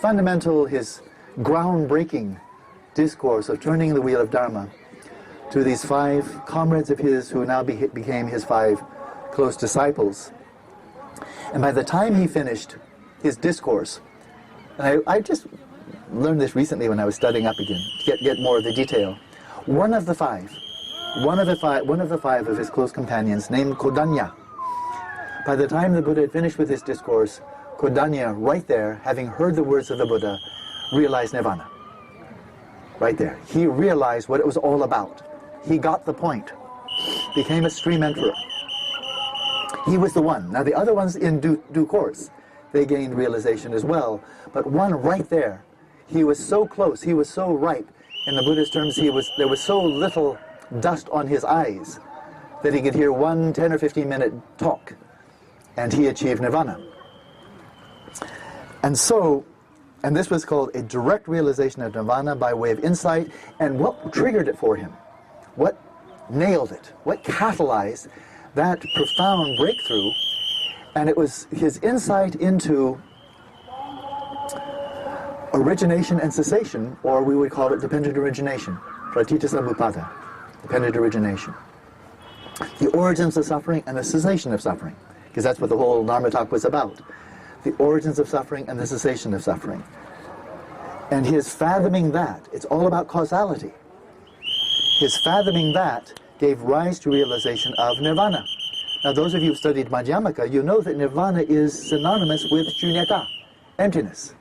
fundamental, his groundbreaking discourse of turning the Wheel of Dharma to these 5 comrades of his who now became his 5 close disciples. And by the time he finished his discourse, and I just learned this recently when I was studying up again, to get more of the detail, one of the five of his close companions, named Kodanya, by the time the Buddha had finished with his discourse, Kodanya, right there, having heard the words of the Buddha, realized nirvana. Right there. He realized what it was all about. He got the point. became a stream emperor. He was the one. Now the other ones in due course, they gained realization as well. But one right there, he was so close, he was so ripe. In the Buddhist terms, there was so little dust on his eyes that he could hear one 10 or 15 minute talk, and he achieved nirvana. And this was called a direct realization of nirvana by way of insight. And what triggered it for him? What nailed it? What catalyzed that profound breakthrough? And it was his insight into origination and cessation, or we would call it dependent origination, pratitya samuppada, dependent origination. The origins of suffering and the cessation of suffering, because that's what the whole Dharma talk was about. The origins of suffering and the cessation of suffering. And his fathoming that, it's all about causality. His fathoming that gave rise to realization of nirvana. Now those of you who studied Madhyamaka, you know that nirvana is synonymous with shunyata, emptiness.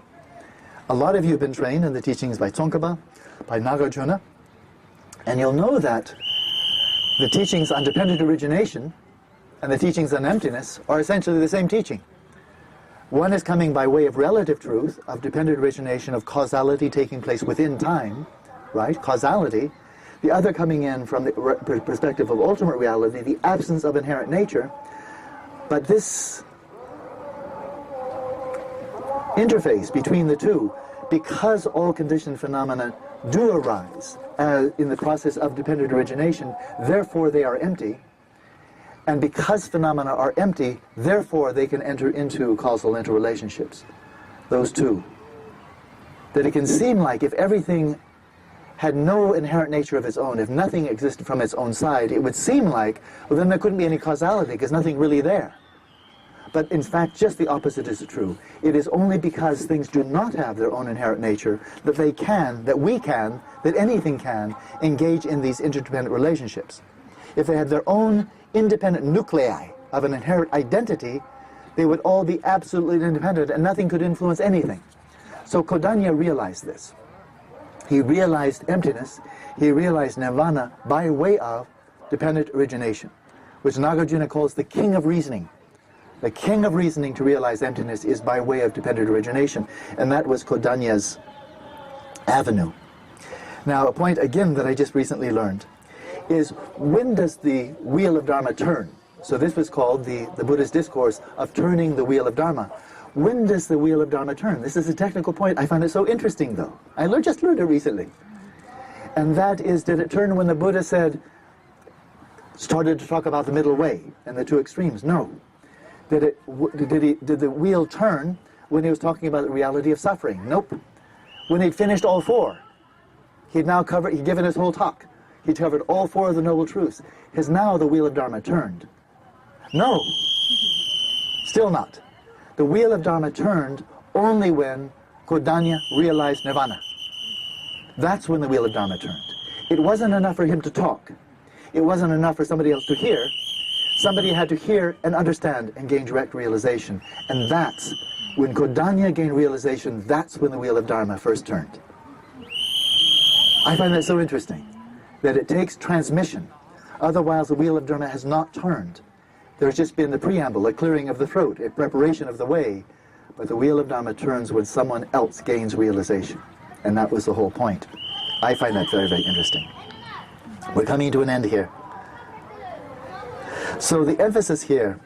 A lot of you have been trained in the teachings by Tsongkhapa, by Nagarjuna, and you'll know that the teachings on dependent origination and the teachings on emptiness are essentially the same teaching. One is coming by way of relative truth, of dependent origination, of causality taking place within time, right? Causality. The other coming in from the perspective of ultimate reality, the absence of inherent nature. But this interface between the two, because all conditioned phenomena do arise in the process of dependent origination, therefore they are empty. And because phenomena are empty, therefore they can enter into causal interrelationships. Those two. That it can seem like if everything had no inherent nature of its own, if nothing existed from its own side, it would seem like, well, then there couldn't be any causality because nothing really there. But in fact, just the opposite is true. It is only because things do not have their own inherent nature that they can, that we can, that anything can engage in these interdependent relationships. If they had their own independent nuclei of an inherent identity, they would all be absolutely independent and nothing could influence anything. So Kodanya realized this. He realized emptiness, he realized nirvana by way of dependent origination, which Nagarjuna calls the king of reasoning. The king of reasoning to realize emptiness is by way of dependent origination, and that was Kodanya's avenue. Now, a point again that I just recently learned is, when does the Wheel of Dharma turn? So this was called the Buddha's discourse of turning the Wheel of Dharma. When does the Wheel of Dharma turn? This is a technical point. I found it so interesting, though. I just learned it recently. And that is, did it turn when the Buddha started to talk about the middle way and the two extremes? No. Did the wheel turn when he was talking about the reality of suffering? Nope. When he'd finished all four, he'd given his whole talk. He'd covered all four of the Noble Truths. Has now the Wheel of Dharma turned? No. Still not. The Wheel of Dharma turned only when Kodanya realized nirvana. That's when the Wheel of Dharma turned. It wasn't enough for him to talk. It wasn't enough for somebody else to hear. Somebody had to hear and understand and gain direct realization. And that's when Kodanya gained realization, that's when the Wheel of Dharma first turned. I find that so interesting, that it takes transmission. Otherwise, the Wheel of Dharma has not turned. There's just been the preamble, a clearing of the throat, a preparation of the way. But the Wheel of Dharma turns when someone else gains realization. And that was the whole point. I find that very, very interesting. We're coming to an end here. So the emphasis here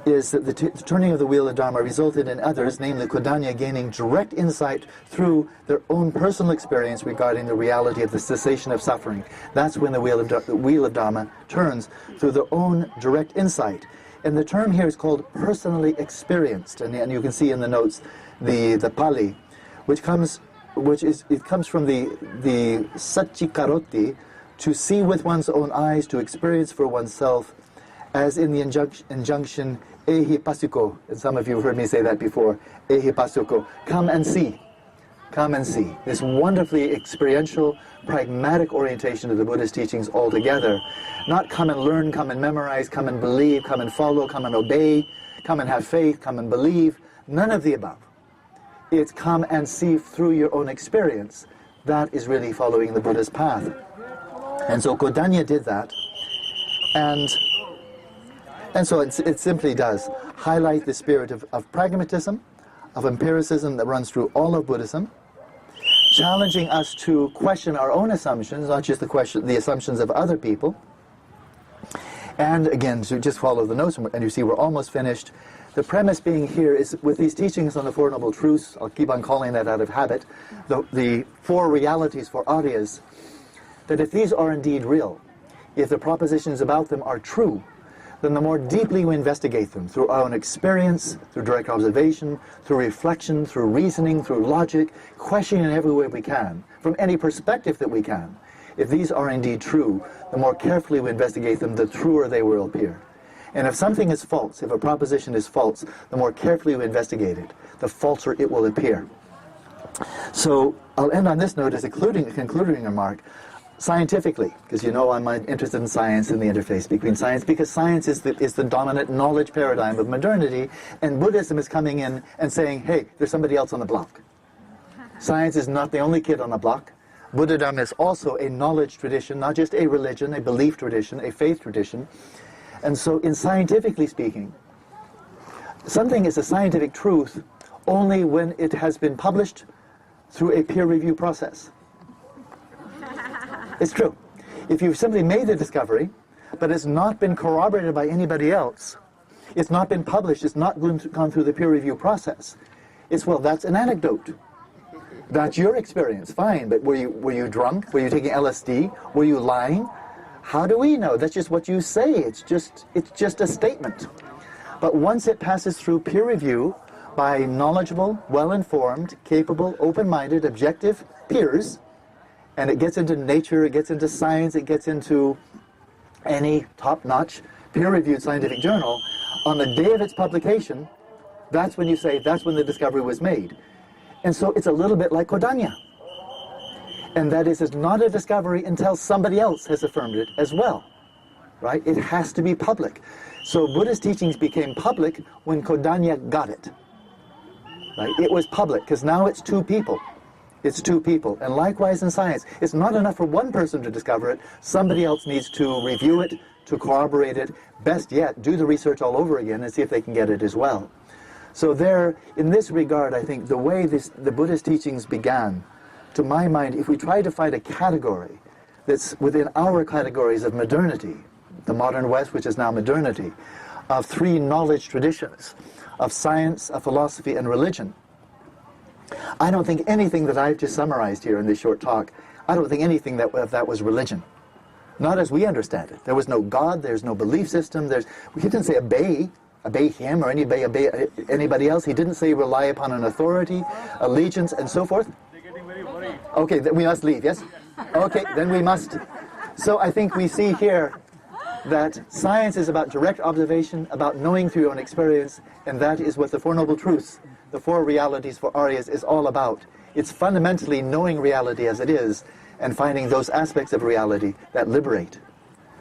is that the turning of the Wheel of Dharma resulted in others, namely Kodanya, gaining direct insight through their own personal experience regarding the reality of the cessation of suffering. That's when the Wheel of Dharma turns, through their own direct insight. And the term here is called personally experienced, and you can see in the notes the Pali, which comes from the Satchikaroti, to see with one's own eyes, to experience for oneself, as in the injunction ehi pasiko, and some of you have heard me say that before, ehi pasiko, come and see. Come and see. This wonderfully experiential, pragmatic orientation of the Buddhist teachings altogether. Not come and learn, come and memorize, come and believe, come and follow, come and obey, come and have faith, come and believe. None of the above. It's come and see through your own experience. That is really following the Buddha's path. And so Kodanya did that. And so it simply does highlight the spirit of pragmatism, of empiricism that runs through all of Buddhism, challenging us to question our own assumptions, not just the assumptions of other people. And again, to just follow the notes, and you see we're almost finished. The premise being here is, with these teachings on the Four Noble Truths, I'll keep on calling that out of habit, the four realities for Aryas, that if these are indeed real, if the propositions about them are true, then the more deeply we investigate them through our own experience, through direct observation, through reflection, through reasoning, through logic, questioning in every way we can, from any perspective that we can, if these are indeed true, the more carefully we investigate them, the truer they will appear. And if something is false, if a proposition is false, the more carefully we investigate it, the falser it will appear. So I'll end on this note as a concluding remark. Scientifically, because you know I'm interested in science and the interface between science, because science is the dominant knowledge paradigm of modernity, and Buddhism is coming in and saying, hey, there's somebody else on the block. Science is not the only kid on the block. Buddhism is also a knowledge tradition, not just a religion, a belief tradition, a faith tradition. And so in scientifically speaking, something is a scientific truth only when it has been published through a peer review process. It's true. If you've simply made the discovery, but it's not been corroborated by anybody else, it's not been published, it's not gone through the peer review process, well, that's an anecdote. That's your experience, fine, but were you drunk? Were you taking LSD? Were you lying? How do we know? That's just what you say. It's just a statement. But once it passes through peer review by knowledgeable, well-informed, capable, open-minded, objective peers, and it gets into nature, it gets into science, it gets into any top-notch peer-reviewed scientific journal, on the day of its publication, that's when you say, that's when the discovery was made. And so it's a little bit like Kodanya. And that is, it's not a discovery until somebody else has affirmed it as well. Right? It has to be public. So Buddhist teachings became public when Kodanya got it. Right? It was public, because now it's two people. It's two people. And likewise in science, it's not enough for one person to discover it. Somebody else needs to review it, to corroborate it. Best yet, do the research all over again and see if they can get it as well. So there, in this regard, I think the way the Buddhist teachings began, to my mind, if we try to find a category that's within our categories of modernity, the modern West, which is now modernity, of three knowledge traditions, of science, of philosophy, and religion, I don't think anything that I've just summarized here in this short talk, I don't think anything of that was religion. Not as we understand it. There was no God, there's no belief system, he didn't say obey him or anybody else. He didn't say rely upon an authority, allegiance, and so forth. They're getting very worried. Okay, then we must leave, yes? Okay, then we must. So I think we see here that science is about direct observation, about knowing through your own experience, and that is what the Four Noble Truths, the four realities for Aryas, is all about. It's fundamentally knowing reality as it is and finding those aspects of reality that liberate.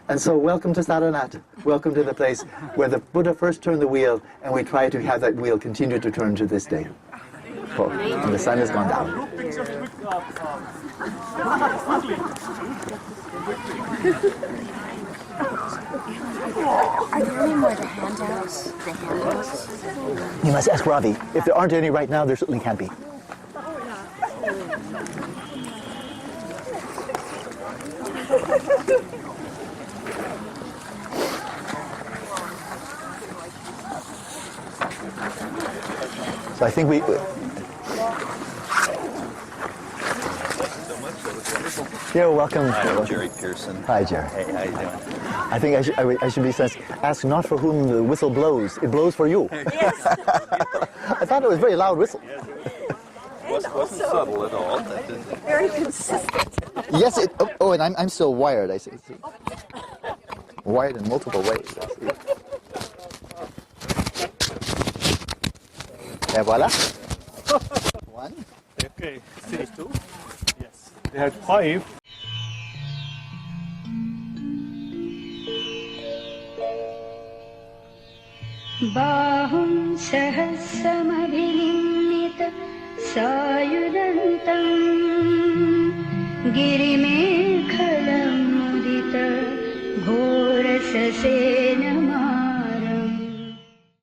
And so welcome to Sarnath. Welcome to the place where the Buddha first turned the wheel, and we try to have that wheel continue to turn to this day. Oh, and the sun has gone down. Are there any more of the handouts? The handouts? You must ask Ravi. If there aren't any right now, there certainly can be. So I think you're welcome. Hi, I'm Jerry Pearson. Hi, Jerry. Hey, how you doing? I think I should be asked not for whom the whistle blows. It blows for you. Yes. I thought it was a very loud whistle. Wasn't subtle at all. That didn't. Very consistent. Yes, and I'm still wired. I see. Wired in multiple ways. Et voilà. One. Okay, stage 2. Yes. They had 5. बाहुं सहस्रमभिनिन्दित सायुधन्तं गिरिमेखलं मुदित घोरसदृशदर्शनम् से